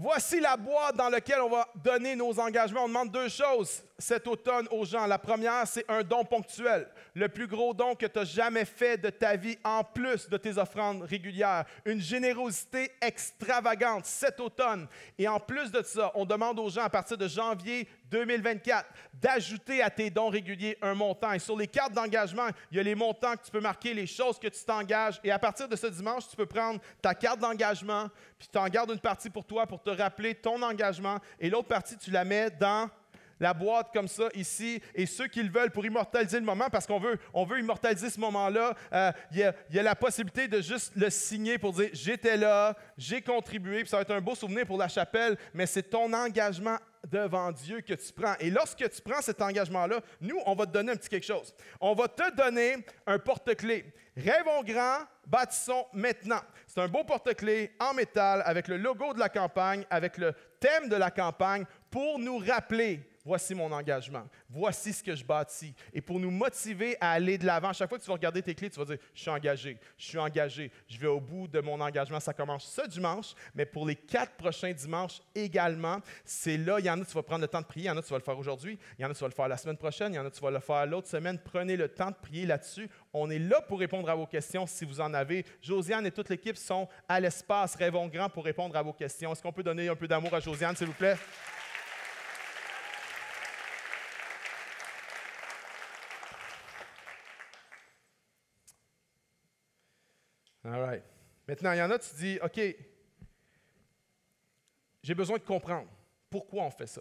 Voici la boîte dans laquelle on va donner nos engagements. On demande 2 choses cet automne aux gens. La première, c'est un don ponctuel. Le plus gros don que tu as jamais fait de ta vie en plus de tes offrandes régulières. Une générosité extravagante cet automne. Et en plus de ça, on demande aux gens à partir de janvier 2024 d'ajouter à tes dons réguliers un montant. Et sur les cartes d'engagement, il y a les montants que tu peux marquer, les choses que tu t'engages. Et à partir de ce dimanche, tu peux prendre ta carte d'engagement, puis tu en gardes une partie pour toi pour te rappeler ton engagement. Et l'autre partie, tu la mets dans la boîte comme ça ici, et ceux qui le veulent pour immortaliser le moment, parce qu'on veut immortaliser ce moment-là, il y a la possibilité de juste le signer pour dire « J'étais là, j'ai contribué », puis ça va être un beau souvenir pour la chapelle, mais c'est ton engagement devant Dieu que tu prends. Et lorsque tu prends cet engagement-là, nous, on va te donner un petit quelque chose. On va te donner un porte-clés. Rêvons grand, bâtissons maintenant. C'est un beau porte-clés en métal avec le logo de la campagne, avec le thème de la campagne pour nous rappeler voici mon engagement, voici ce que je bâtis. Et pour nous motiver à aller de l'avant, chaque fois que tu vas regarder tes clés, tu vas dire je suis engagé, je vais au bout de mon engagement. Ça commence ce dimanche, mais pour les 4 prochains dimanches également, c'est là, il y en a tu vas prendre le temps de prier, il y en a tu vas le faire aujourd'hui, il y en a tu vas le faire la semaine prochaine, il y en a tu vas le faire l'autre semaine. Prenez le temps de prier là-dessus. On est là pour répondre à vos questions si vous en avez. Josiane et toute l'équipe sont à l'espace Rêvons grand pour répondre à vos questions. Est-ce qu'on peut donner un peu d'amour à Josiane, s'il vous plaît? All right. Maintenant, il y en a, tu dis, OK, j'ai besoin de comprendre pourquoi on fait ça.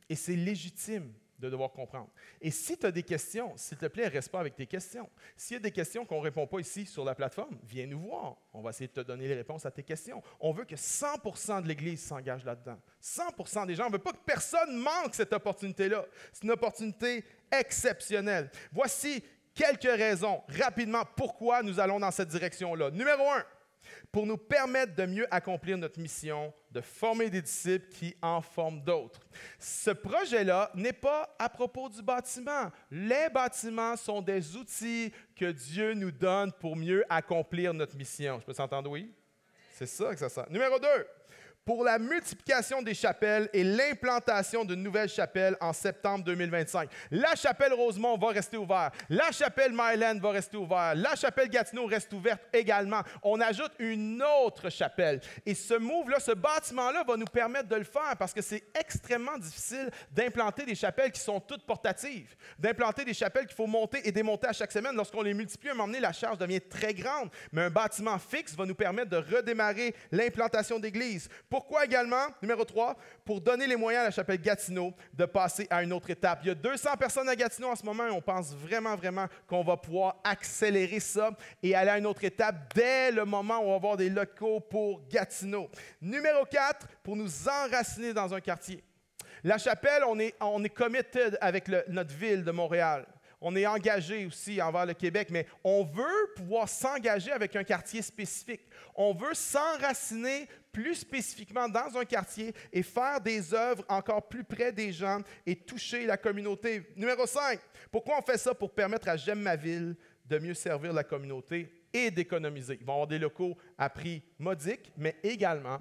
Et c'est légitime de devoir comprendre. Et si tu as des questions, s'il te plaît, reste pas avec tes questions. S'il y a des questions qu'on ne répond pas ici sur la plateforme, viens nous voir. On va essayer de te donner les réponses à tes questions. On veut que 100% de l'Église s'engage là-dedans. 100% des gens. On ne veut pas que personne manque cette opportunité-là. C'est une opportunité exceptionnelle. Voici quelques raisons, rapidement, pourquoi nous allons dans cette direction-là. Numéro 1, pour nous permettre de mieux accomplir notre mission, de former des disciples qui en forment d'autres. Ce projet-là n'est pas à propos du bâtiment. Les bâtiments sont des outils que Dieu nous donne pour mieux accomplir notre mission. Je peux s'entendre, oui? C'est ça que ça sert. Numéro 2, pour la multiplication des chapelles et l'implantation d'une nouvelle chapelle en septembre 2025. La chapelle Rosemont va rester ouverte. La chapelle Myland va rester ouverte. La chapelle Gatineau reste ouverte également. On ajoute une autre chapelle. Et ce move-là, ce bâtiment-là va nous permettre de le faire parce que c'est extrêmement difficile d'implanter des chapelles qui sont toutes portatives, d'implanter des chapelles qu'il faut monter et démonter à chaque semaine. Lorsqu'on les multiplie, à un moment donné, la charge devient très grande. Mais un bâtiment fixe va nous permettre de redémarrer l'implantation d'églises. Pourquoi également, numéro 3, pour donner les moyens à la chapelle Gatineau de passer à une autre étape. Il y a 200 personnes à Gatineau en ce moment et on pense vraiment qu'on va pouvoir accélérer ça et aller à une autre étape dès le moment où on va avoir des locaux pour Gatineau. Numéro 4, pour nous enraciner dans un quartier. La chapelle, on est committed avec notre ville de Montréal. On est engagé aussi envers le Québec, mais on veut pouvoir s'engager avec un quartier spécifique. On veut s'enraciner plus spécifiquement dans un quartier et faire des œuvres encore plus près des gens et toucher la communauté. Numéro 5, pourquoi on fait ça? Pour permettre à J'aime ma ville de mieux servir la communauté et d'économiser. Ils vont avoir des locaux à prix modique, mais également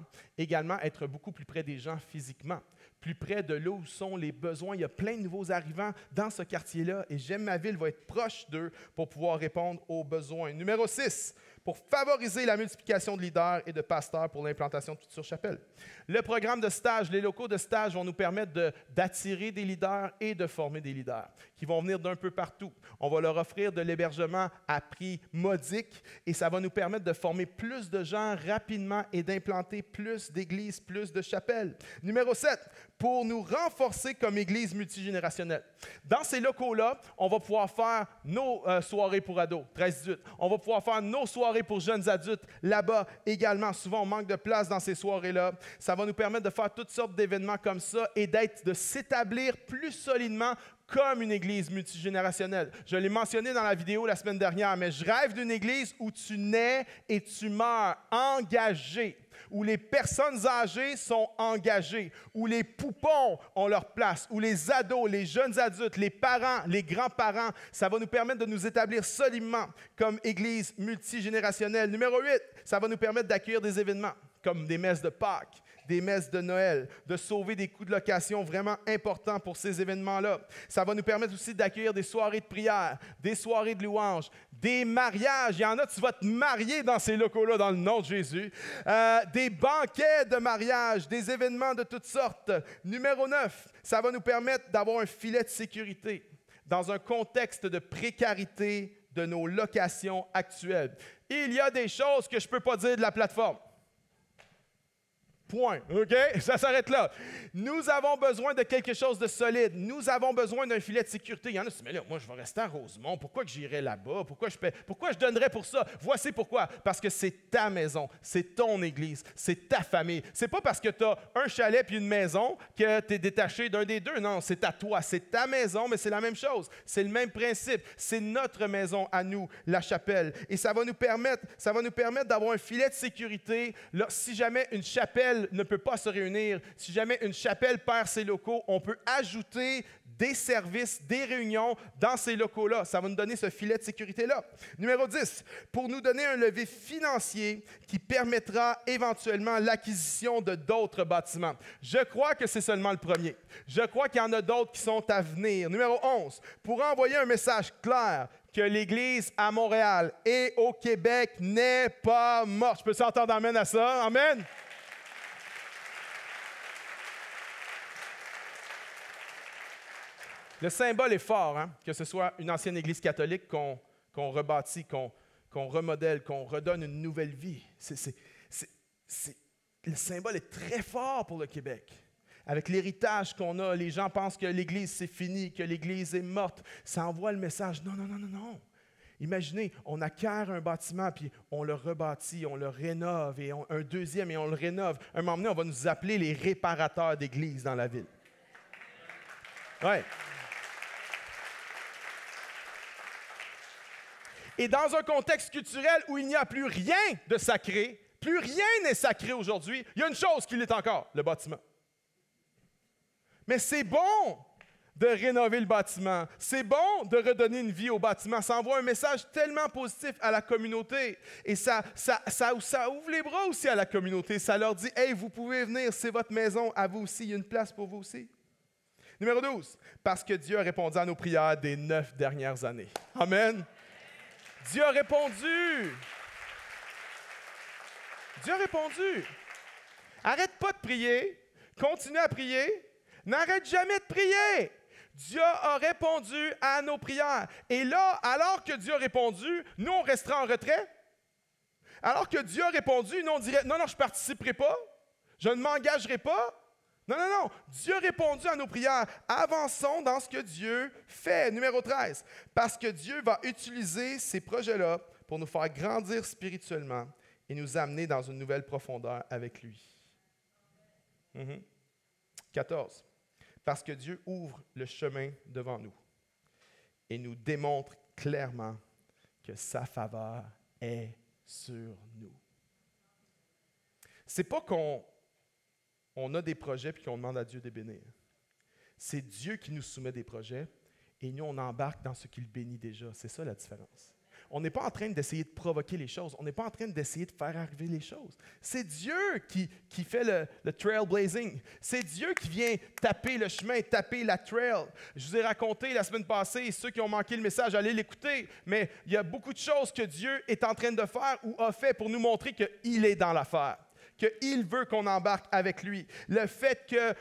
être beaucoup plus près des gens physiquement, plus près de là où sont les besoins. Il y a plein de nouveaux arrivants dans ce quartier-là et J'aime ma ville va être proche d'eux pour pouvoir répondre aux besoins. Numéro 6, pour favoriser la multiplication de leaders et de pasteurs pour l'implantation de futures chapelles. Le programme de stage, les locaux de stage vont nous permettre d'attirer des leaders et de former des leaders qui vont venir d'un peu partout. On va leur offrir de l'hébergement à prix modique et ça va nous permettre de former plus de gens rapidement et d'implanter plus d'églises, plus de chapelles. Numéro 7, pour nous renforcer comme église multigénérationnelle. Dans ces locaux-là, on va pouvoir faire nos soirées pour ados, 13-18. On va pouvoir faire nos soirées pour jeunes adultes là-bas également. Souvent, on manque de place dans ces soirées-là. Ça va nous permettre de faire toutes sortes d'événements comme ça et de s'établir plus solidement comme une église multigénérationnelle. Je l'ai mentionné dans la vidéo la semaine dernière, mais je rêve d'une église où tu nais et tu meurs engagé, où les personnes âgées sont engagées, où les poupons ont leur place, où les ados, les jeunes adultes, les parents, les grands-parents, ça va nous permettre de nous établir solidement comme église multigénérationnelle. Numéro 8, ça va nous permettre d'accueillir des événements comme des messes de Pâques, des messes de Noël, de sauver des coûts de location vraiment importants pour ces événements-là. Ça va nous permettre aussi d'accueillir des soirées de prière, des soirées de louange, des mariages. Il y en a, tu vas te marier dans ces locaux-là dans le nom de Jésus. Des banquets de mariage, des événements de toutes sortes. Numéro 9, ça va nous permettre d'avoir un filet de sécurité dans un contexte de précarité de nos locations actuelles. Il y a des choses que je ne peux pas dire de la plateforme. Point. OK? Ça s'arrête là. Nous avons besoin de quelque chose de solide. Nous avons besoin d'un filet de sécurité. Il y en a qui disent, mais là, moi, je vais rester à Rosemont. Pourquoi que j'irai là-bas? Pourquoi je donnerais pour ça? Voici pourquoi. Parce que c'est ta maison. C'est ton église. C'est ta famille. C'est pas parce que tu as un chalet puis une maison que tu es détaché d'un des deux. Non, c'est à toi. C'est ta maison, mais c'est la même chose. C'est le même principe. C'est notre maison à nous, la chapelle. Et ça va nous permettre d'avoir un filet de sécurité. Là, si jamais une chapelle ne peut pas se réunir, si jamais une chapelle perd ses locaux, on peut ajouter des services, des réunions dans ces locaux-là. Ça va nous donner ce filet de sécurité-là. Numéro 10, pour nous donner un levier financier qui permettra éventuellement l'acquisition de d'autres bâtiments. Je crois que c'est seulement le premier. Je crois qu'il y en a d'autres qui sont à venir. Numéro 11, pour envoyer un message clair que l'Église à Montréal et au Québec n'est pas morte. Je peux s'entendre amen à ça? Amen? Le symbole est fort, hein? Que ce soit une ancienne église catholique qu'on rebâtit, qu'on remodèle, qu'on redonne une nouvelle vie. Le symbole est très fort pour le Québec. Avec l'héritage qu'on a, les gens pensent que l'Église, c'est fini, que l'Église est morte. Ça envoie le message, non, non, non, non, non. Imaginez, on acquiert un bâtiment, puis on le rebâtit, on le rénove, et un deuxième, et on le rénove. Un moment donné, on va nous appeler les réparateurs d'églises dans la ville. Ouais. Et dans un contexte culturel où il n'y a plus rien de sacré, plus rien n'est sacré aujourd'hui, il y a une chose qui l'est encore, le bâtiment. Mais c'est bon de rénover le bâtiment. C'est bon de redonner une vie au bâtiment. Ça envoie un message tellement positif à la communauté. Et ça ouvre les bras aussi à la communauté. Ça leur dit, « Hey, vous pouvez venir, c'est votre maison, à vous aussi, il y a une place pour vous aussi. » Numéro 12, parce que Dieu a répondu à nos prières des 9 dernières années. Amen. Dieu a répondu. Dieu a répondu. Arrête pas de prier. Continue à prier. N'arrête jamais de prier. Dieu a répondu à nos prières. Et là, alors que Dieu a répondu, nous, on restera en retrait. Alors que Dieu a répondu, nous, on dirait, non, non, je ne participerai pas. Je ne m'engagerai pas. Non, non, non. Dieu a répondu à nos prières. Avançons dans ce que Dieu fait. Numéro 13. Parce que Dieu va utiliser ces projets-là pour nous faire grandir spirituellement et nous amener dans une nouvelle profondeur avec lui. 14. Parce que Dieu ouvre le chemin devant nous et nous démontre clairement que sa faveur est sur nous. C'est pas qu'on a des projets et qu'on demande à Dieu de les bénir. C'est Dieu qui nous soumet des projets et nous, on embarque dans ce qu'il bénit déjà. C'est ça la différence. On n'est pas en train d'essayer de provoquer les choses. On n'est pas en train d'essayer de faire arriver les choses. C'est Dieu qui fait le trailblazing. C'est Dieu qui vient taper le chemin, taper la trail. Je vous ai raconté la semaine passée, ceux qui ont manqué le message, allez l'écouter, mais il y a beaucoup de choses que Dieu est en train de faire ou a fait pour nous montrer qu'il est dans l'affaire. Qu'il veut qu'on embarque avec lui. Le fait que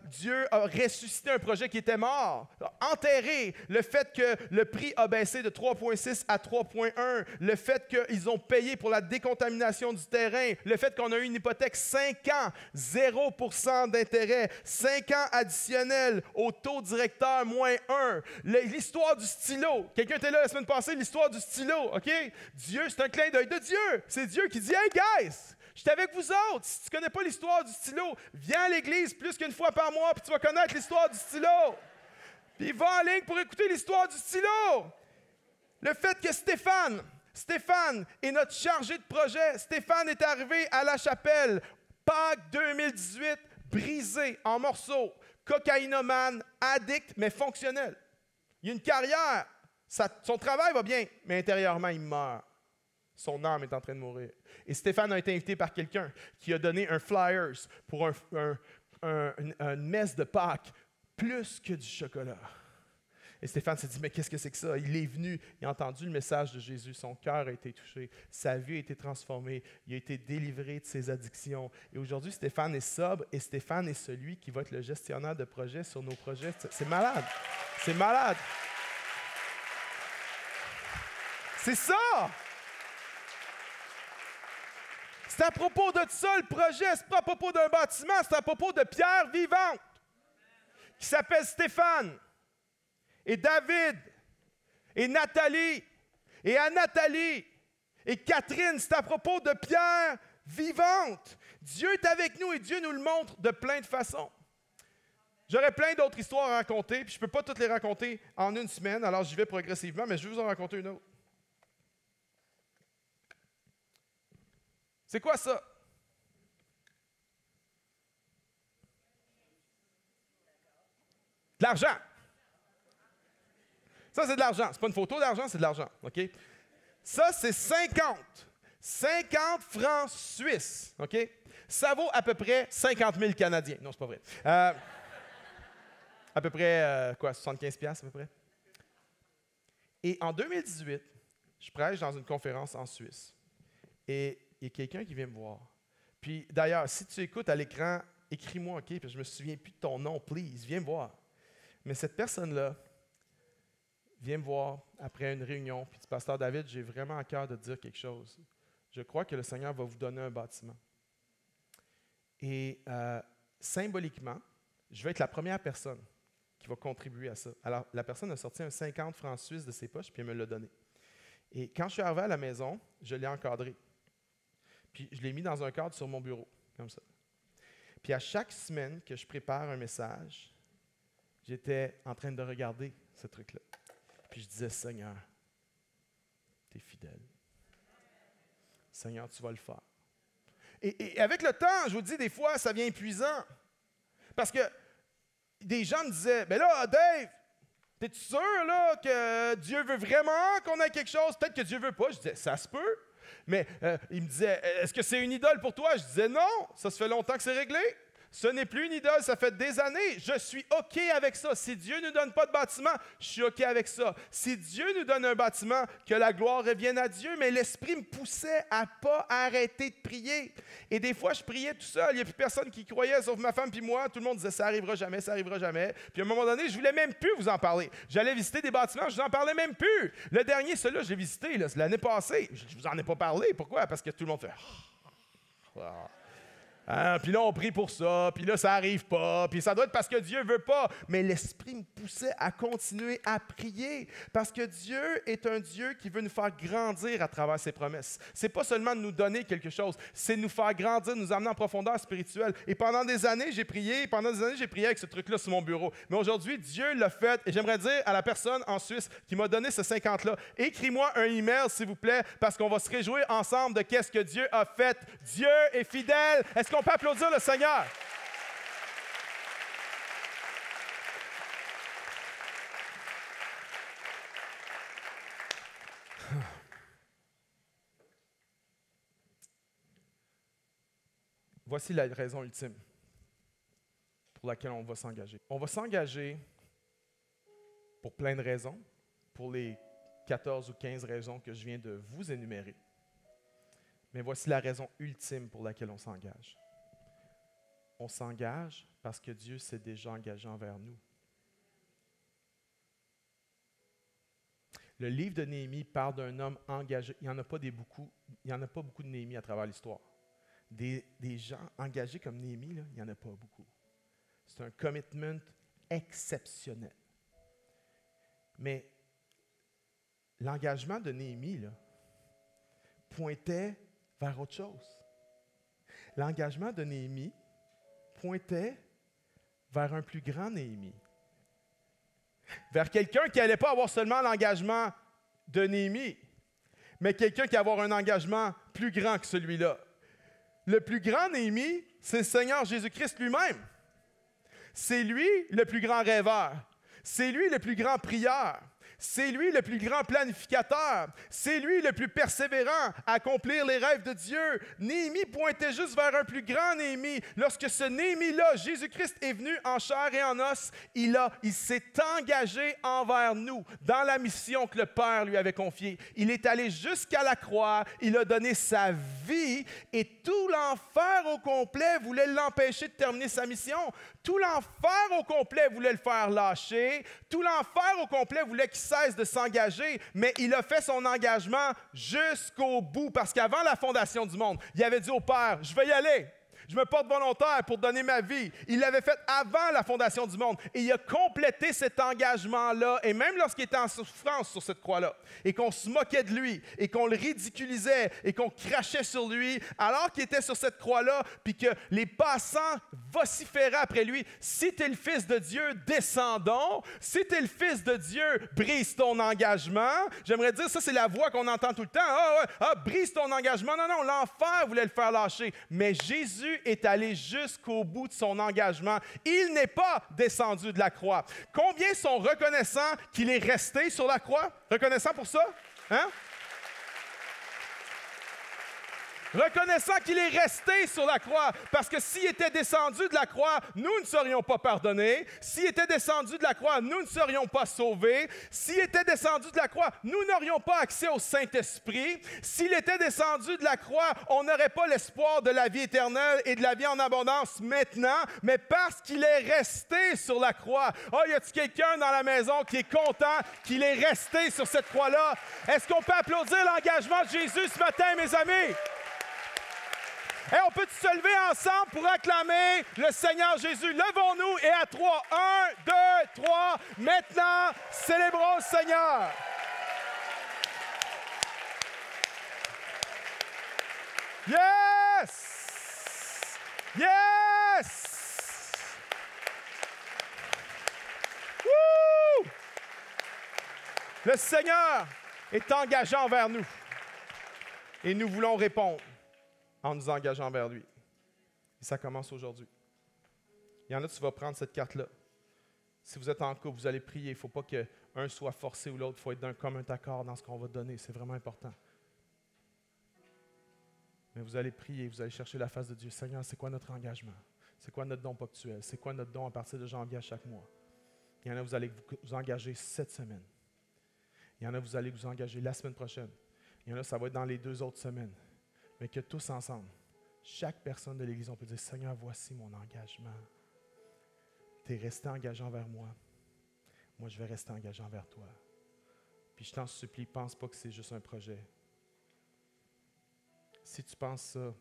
Dieu a ressuscité un projet qui était mort, enterré. Le fait que le prix a baissé de 3,6 à 3,1. Le fait qu'ils ont payé pour la décontamination du terrain. Le fait qu'on a eu une hypothèque 5 ans, 0% d'intérêt. 5 ans additionnels au taux directeur moins 1. L'histoire du stylo. Quelqu'un était là la semaine passée, l'histoire du stylo. OK? Dieu, c'est un clin d'œil de Dieu. C'est Dieu qui dit, « Hey guys! » Je suis avec vous autres. Si tu ne connais pas l'histoire du stylo, viens à l'église plus qu'une fois par mois, puis tu vas connaître l'histoire du stylo. Puis va en ligne pour écouter l'histoire du stylo. Le fait que Stéphane est notre chargé de projet. Stéphane est arrivé à la chapelle, Pâques 2018, brisé en morceaux, cocaïnomane, addict, mais fonctionnel. Il a une carrière. Son travail va bien, mais intérieurement, il meurt. Son âme est en train de mourir. Et Stéphane a été invité par quelqu'un qui a donné un flyers pour une messe de Pâques, plus que du chocolat. Et Stéphane s'est dit, mais qu'est-ce que c'est que ça? Il est venu, il a entendu le message de Jésus, son cœur a été touché, sa vie a été transformée, il a été délivré de ses addictions. Et aujourd'hui, Stéphane est sobre et Stéphane est celui qui va être le gestionnaire de projets sur nos projets. C'est malade! C'est malade! C'est ça! C'est à propos de ça, le projet. C'est pas à propos d'un bâtiment, c'est à propos de pierres vivantes qui s'appellent Stéphane et David et Nathalie et Anne-Nathalie et Catherine. C'est à propos de pierres vivantes. Dieu est avec nous et Dieu nous le montre de plein de façons. J'aurais plein d'autres histoires à raconter, puis je ne peux pas toutes les raconter en une semaine, alors j'y vais progressivement, mais je vais vous en raconter une autre. C'est quoi ça? De l'argent. Ça, c'est de l'argent. C'est pas une photo d'argent, c'est de l'argent. OK? Ça, c'est 50 francs suisses. OK? Ça vaut à peu près 50 000 Canadiens. Non, c'est pas vrai. À peu près, 75 piastres à peu près. Et en 2018, je prêche dans une conférence en Suisse. Et il y a quelqu'un qui vient me voir. Puis d'ailleurs, si tu écoutes à l'écran, écris-moi, OK? Puis je ne me souviens plus de ton nom, please, viens me voir. Mais cette personne-là vient me voir après une réunion, puis dit, Pasteur David, j'ai vraiment à cœur de te dire quelque chose. Je crois que le Seigneur va vous donner un bâtiment. Et symboliquement, je vais être la première personne qui va contribuer à ça. Alors, la personne a sorti un 50 francs suisses de ses poches, puis elle me l'a donné. Et quand je suis arrivé à la maison, je l'ai encadré. Puis je l'ai mis dans un cadre sur mon bureau, comme ça. Puis à chaque semaine que je prépare un message, j'étais en train de regarder ce truc-là. Puis je disais, Seigneur, tu es fidèle. Seigneur, tu vas le faire. Et avec le temps, je vous dis, des fois, ça devient épuisant. Parce que des gens me disaient, ben là, Dave, t'es-tu sûr là, que Dieu veut vraiment qu'on ait quelque chose? Peut-être que Dieu veut pas. Je disais, ça se peut. Mais il me disait, est-ce que c'est une idole pour toi? Je disais, non, ça se fait longtemps que c'est réglé. Ce n'est plus une idole, ça fait des années. Je suis OK avec ça. Si Dieu ne nous donne pas de bâtiment, je suis OK avec ça. Si Dieu nous donne un bâtiment, que la gloire revienne à Dieu. Mais l'Esprit me poussait à ne pas arrêter de prier. Et des fois, je priais tout seul. Il n'y a plus personne qui croyait, sauf ma femme puis moi. Tout le monde disait, ça n'arrivera jamais, ça n'arrivera jamais. Puis à un moment donné, je ne voulais même plus vous en parler. J'allais visiter des bâtiments, je n'en parlais même plus. Le dernier, celui-là, je l'ai visité là, l'année passée. Je ne vous en ai pas parlé. Pourquoi? Parce que tout le monde fait... Hein? Puis là, on prie pour ça, puis là, ça n'arrive pas, puis ça doit être parce que Dieu ne veut pas. Mais l'Esprit me poussait à continuer à prier, parce que Dieu est un Dieu qui veut nous faire grandir à travers ses promesses. Ce n'est pas seulement de nous donner quelque chose, c'est de nous faire grandir, nous amener en profondeur spirituelle. Et pendant des années, j'ai prié, avec ce truc-là sur mon bureau. Mais aujourd'hui, Dieu l'a fait, et j'aimerais dire à la personne en Suisse qui m'a donné ce 50-là, écris-moi un email, s'il vous plaît, parce qu'on va se réjouir ensemble de qu'est-ce que Dieu a fait. Dieu est fidèle. Est-ce qu'on peut applaudir le Seigneur? Voici la raison ultime pour laquelle on va s'engager. On va s'engager pour plein de raisons, pour les 14 ou 15 raisons que je viens de vous énumérer. Mais voici la raison ultime pour laquelle on s'engage. On s'engage parce que Dieu s'est déjà engagé envers nous. Le livre de Néhémie parle d'un homme engagé. Il n'y en a pas beaucoup de Néhémie à travers l'histoire. Des gens engagés comme Néhémie, là, il n'y en a pas beaucoup. C'est un commitment exceptionnel. Mais l'engagement de Néhémie là, pointait vers autre chose. L'engagement de Néhémie pointait vers un plus grand Néhémie. Vers quelqu'un qui n'allait pas avoir seulement l'engagement de Néhémie, mais quelqu'un qui allait avoir un engagement plus grand que celui-là. Le plus grand Néhémie, c'est le Seigneur Jésus-Christ lui-même. C'est lui le plus grand rêveur. C'est lui le plus grand prieur. C'est lui le plus grand planificateur. C'est lui le plus persévérant à accomplir les rêves de Dieu. Néhémie pointait juste vers un plus grand Néhémie. Lorsque ce Néhémie-là, Jésus-Christ, est venu en chair et en os, il s'est engagé envers nous dans la mission que le Père lui avait confiée. Il est allé jusqu'à la croix, il a donné sa vie et tout l'enfer au complet voulait l'empêcher de terminer sa mission. Tout l'enfer au complet voulait le faire lâcher. Tout l'enfer au complet voulait qu'il cesse de s'engager, mais il a fait son engagement jusqu'au bout, parce qu'avant la fondation du monde, il avait dit au Père, je vais y aller. Je me porte volontaire pour donner ma vie. Il l'avait fait avant la fondation du monde. Et il a complété cet engagement-là. Et même lorsqu'il était en souffrance sur cette croix-là, et qu'on se moquait de lui, et qu'on le ridiculisait, et qu'on crachait sur lui, alors qu'il était sur cette croix-là, puis que les passants vociféraient après lui, « Si tu es le Fils de Dieu, descendons. Si tu es le Fils de Dieu, brise ton engagement. » J'aimerais dire, ça c'est la voix qu'on entend tout le temps. Brise ton engagement. Non, l'enfer voulait le faire lâcher. Mais Jésus est allé jusqu'au bout de son engagement. Il n'est pas descendu de la croix. Combien sont reconnaissants qu'il est resté sur la croix? Reconnaissants pour ça? Hein? Reconnaissant qu'il est resté sur la croix, parce que s'il était descendu de la croix, nous ne serions pas pardonnés. S'il était descendu de la croix, nous ne serions pas sauvés. S'il était descendu de la croix, nous n'aurions pas accès au Saint-Esprit. S'il était descendu de la croix, on n'aurait pas l'espoir de la vie éternelle et de la vie en abondance maintenant, mais parce qu'il est resté sur la croix. Oh, y a-t-il quelqu'un dans la maison qui est content qu'il est resté sur cette croix-là? Est-ce qu'on peut applaudir l'engagement de Jésus ce matin, mes amis? Et on peut se lever ensemble pour acclamer le Seigneur Jésus. Levons-nous et à 3, 1, 2, 3. Maintenant, célébrons le Seigneur. Yes! Yes! Woo! Le Seigneur est engageant envers nous. Et nous voulons répondre en nous engageant vers lui. Et ça commence aujourd'hui. Il y en a, tu vas prendre cette carte-là. Si vous êtes en couple, vous allez prier. Il ne faut pas qu'un soit forcé ou l'autre. Il faut être d'un commun accord dans ce qu'on va donner. C'est vraiment important. Mais vous allez prier, vous allez chercher la face de Dieu. Seigneur, c'est quoi notre engagement? C'est quoi notre don ponctuel? C'est quoi notre don à partir de janvier à chaque mois? Il y en a, vous allez vous engager cette semaine. Il y en a, vous allez vous engager la semaine prochaine. Il y en a, ça va être dans les 2 autres semaines. Mais que tous ensemble, chaque personne de l'Église, on peut dire, Seigneur, voici mon engagement. Tu es resté engagé envers moi. Moi, je vais rester engagé envers toi. Puis je t'en supplie, pense pas que c'est juste un projet. Si tu penses ça,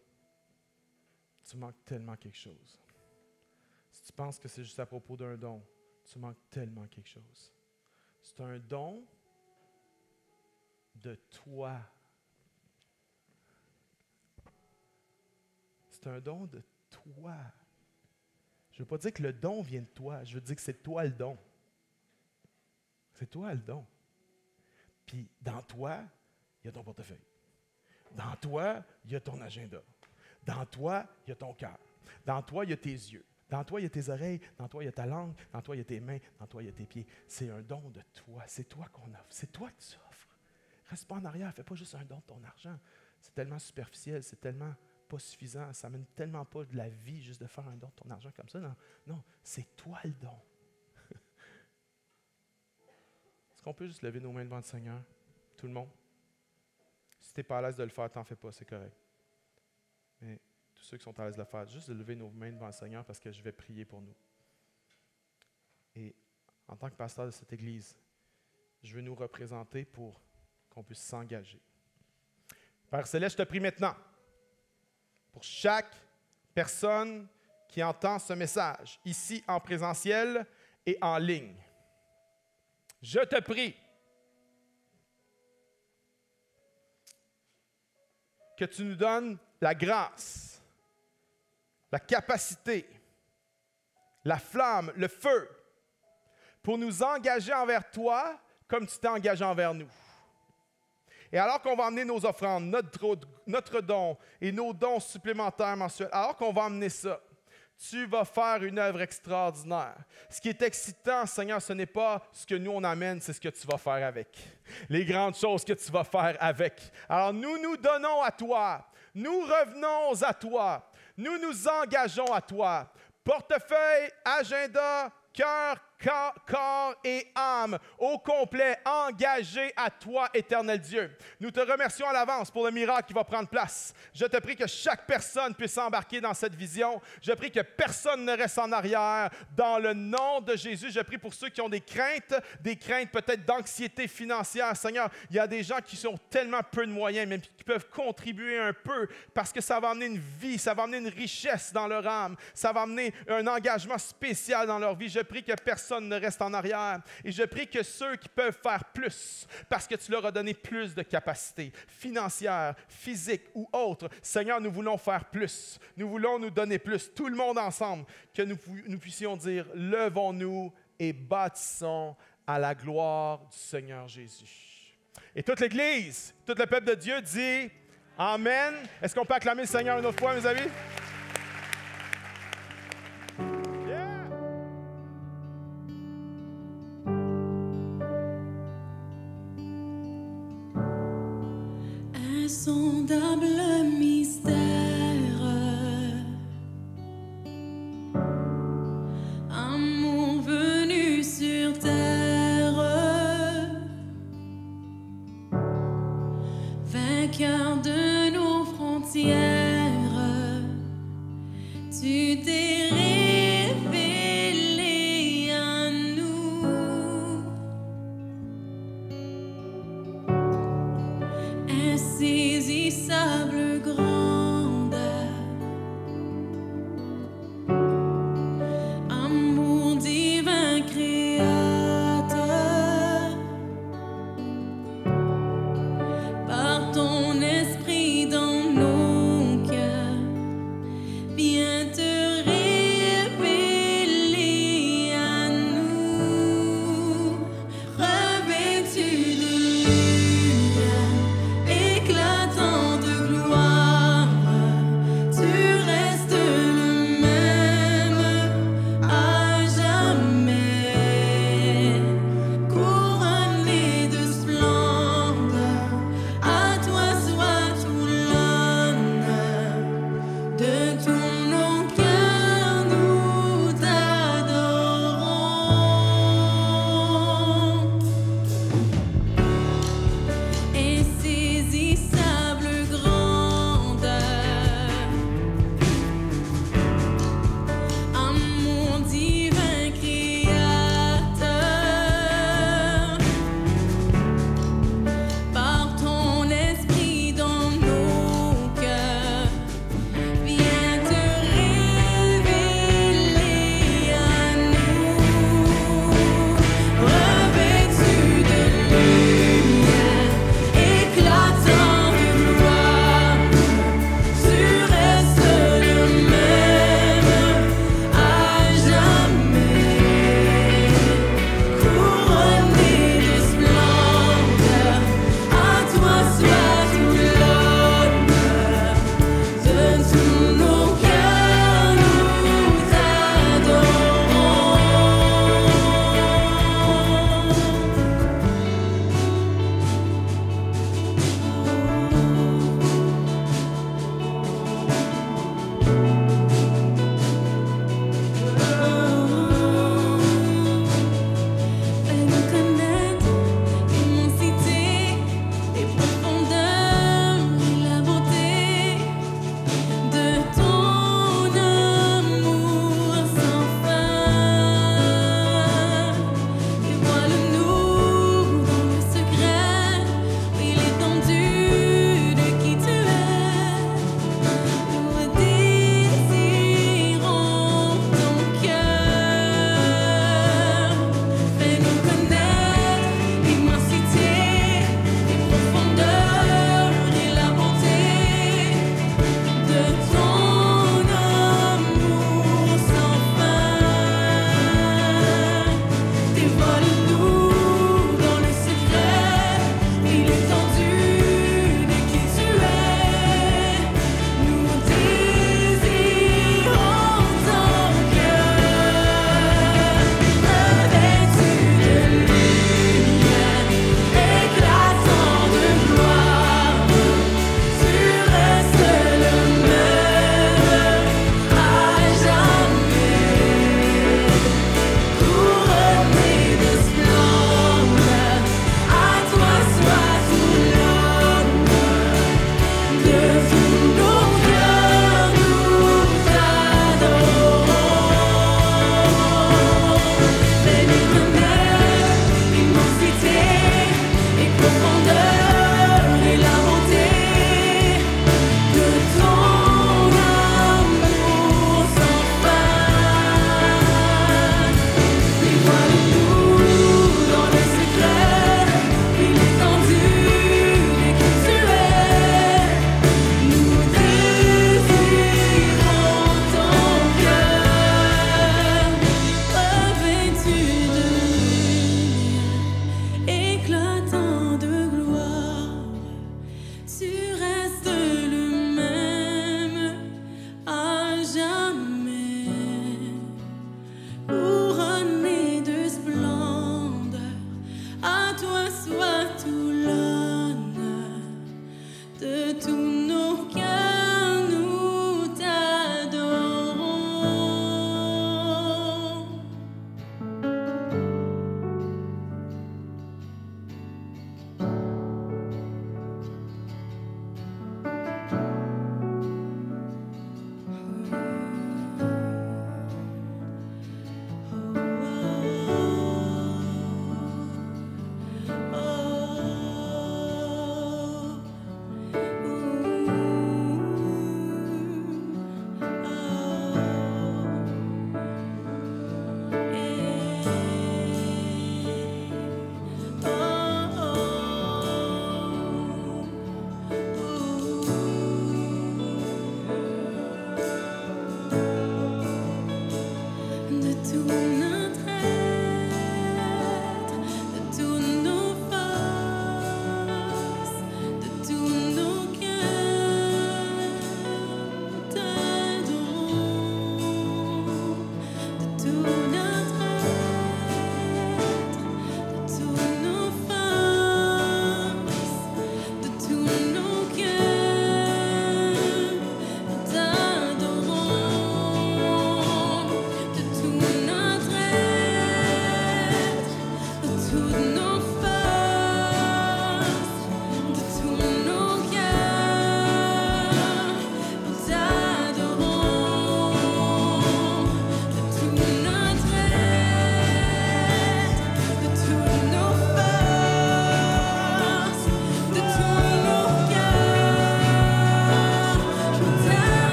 tu manques tellement quelque chose. Si tu penses que c'est juste à propos d'un don, tu manques tellement quelque chose. C'est un don de toi. C'est un don de toi. Je ne veux pas dire que le don vient de toi, je veux dire que c'est toi le don. C'est toi le don. Puis dans toi, il y a ton portefeuille. Dans toi, il y a ton agenda. Dans toi, il y a ton cœur. Dans toi, il y a tes yeux. Dans toi, il y a tes oreilles. Dans toi, il y a ta langue. Dans toi, il y a tes mains. Dans toi, il y a tes pieds. C'est un don de toi. C'est toi qu'on offre. C'est toi que tu offres. Reste pas en arrière. Fais pas juste un don de ton argent. C'est tellement superficiel. C'est tellement pas suffisant. Ça mène tellement pas de la vie juste de faire un don de ton argent comme ça. Non, non, c'est toi le don. Est-ce qu'on peut juste lever nos mains devant le Seigneur? Tout le monde? Si tu n'es pas à l'aise de le faire, t'en fais pas, c'est correct. Mais tous ceux qui sont à l'aise de le faire, juste de lever nos mains devant le Seigneur parce que je vais prier pour nous. Et en tant que pasteur de cette Église, je veux nous représenter pour qu'on puisse s'engager. Père Céleste, je te prie maintenant pour chaque personne qui entend ce message, ici en présentiel et en ligne. Je te prie que tu nous donnes la grâce, la capacité, la flamme, le feu, pour nous engager envers toi comme tu t'es engagé envers nous. Et alors qu'on va emmener nos offrandes, notre don et nos dons supplémentaires mensuels, alors qu'on va emmener ça, tu vas faire une œuvre extraordinaire. Ce qui est excitant, Seigneur, ce n'est pas ce que nous on amène, c'est ce que tu vas faire avec. Les grandes choses que tu vas faire avec. Alors nous nous donnons à toi. Nous revenons à toi. Nous nous engageons à toi. Portefeuille, agenda, cœur, corps et âme, au complet, engagés à toi, éternel Dieu. Nous te remercions à l'avance pour le miracle qui va prendre place. Je te prie que chaque personne puisse embarquer dans cette vision. Je prie que personne ne reste en arrière. Dans le nom de Jésus, je prie pour ceux qui ont des craintes peut-être d'anxiété financière. Seigneur, il y a des gens qui ont tellement peu de moyens, mais qui peuvent contribuer un peu parce que ça va amener une vie, ça va amener une richesse dans leur âme, ça va amener un engagement spécial dans leur vie. Je prie que personne ne reste en arrière. Et je prie que ceux qui peuvent faire plus, parce que tu leur as donné plus de capacités financières, physiques ou autres, Seigneur, nous voulons faire plus. Nous voulons nous donner plus. Tout le monde ensemble, que nous puissions dire, levons-nous et bâtissons à la gloire du Seigneur Jésus. Et toute l'Église, tout le peuple de Dieu dit Amen. Est-ce qu'on peut acclamer le Seigneur une autre fois, mes amis? Insondable mystère, amour venu sur terre, vainqueur de nos frontières, tu t'es révélé à nous. Insaisissable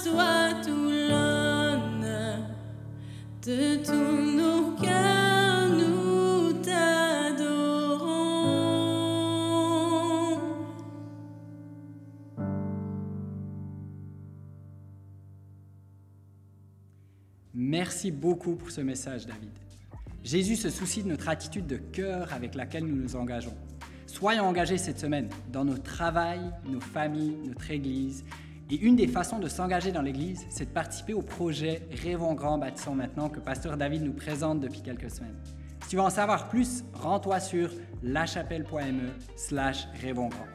soit tout l'honneur de tous nos cœurs, nous t'adorons. Merci beaucoup pour ce message, David. Jésus se soucie de notre attitude de cœur avec laquelle nous nous engageons. Soyons engagés cette semaine dans nos travails, nos familles, notre Église. Et une des façons de s'engager dans l'Église, c'est de participer au projet Rêvons grand, bâtissons maintenant que Pasteur David nous présente depuis quelques semaines. Si tu veux en savoir plus, rends-toi sur lachapelle.me/rêvons grand.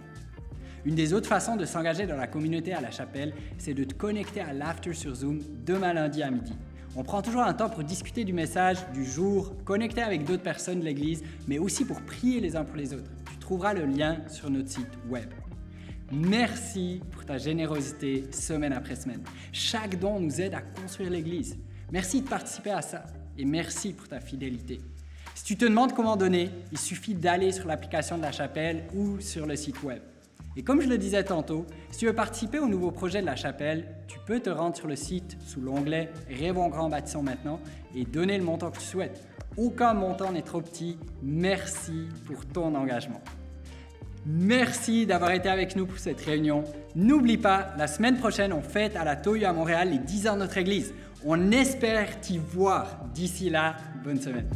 Une des autres façons de s'engager dans la communauté à La Chapelle, c'est de te connecter à l'After sur Zoom demain lundi à midi. On prend toujours un temps pour discuter du message, du jour, connecter avec d'autres personnes de l'Église, mais aussi pour prier les uns pour les autres. Tu trouveras le lien sur notre site web. Merci pour ta générosité semaine après semaine. Chaque don nous aide à construire l'Église. Merci de participer à ça et merci pour ta fidélité. Si tu te demandes comment donner, il suffit d'aller sur l'application de La Chapelle ou sur le site web. Et comme je le disais tantôt, si tu veux participer au nouveau projet de La Chapelle, tu peux te rendre sur le site sous l'onglet « Rêvons grand, bâtissons maintenant » et donner le montant que tu souhaites. Aucun montant n'est trop petit. Merci pour ton engagement. Merci d'avoir été avec nous pour cette réunion. N'oublie pas, la semaine prochaine, on fête à la Tohu à Montréal les 10 ans de notre Église. On espère t'y voir. D'ici là, bonne semaine.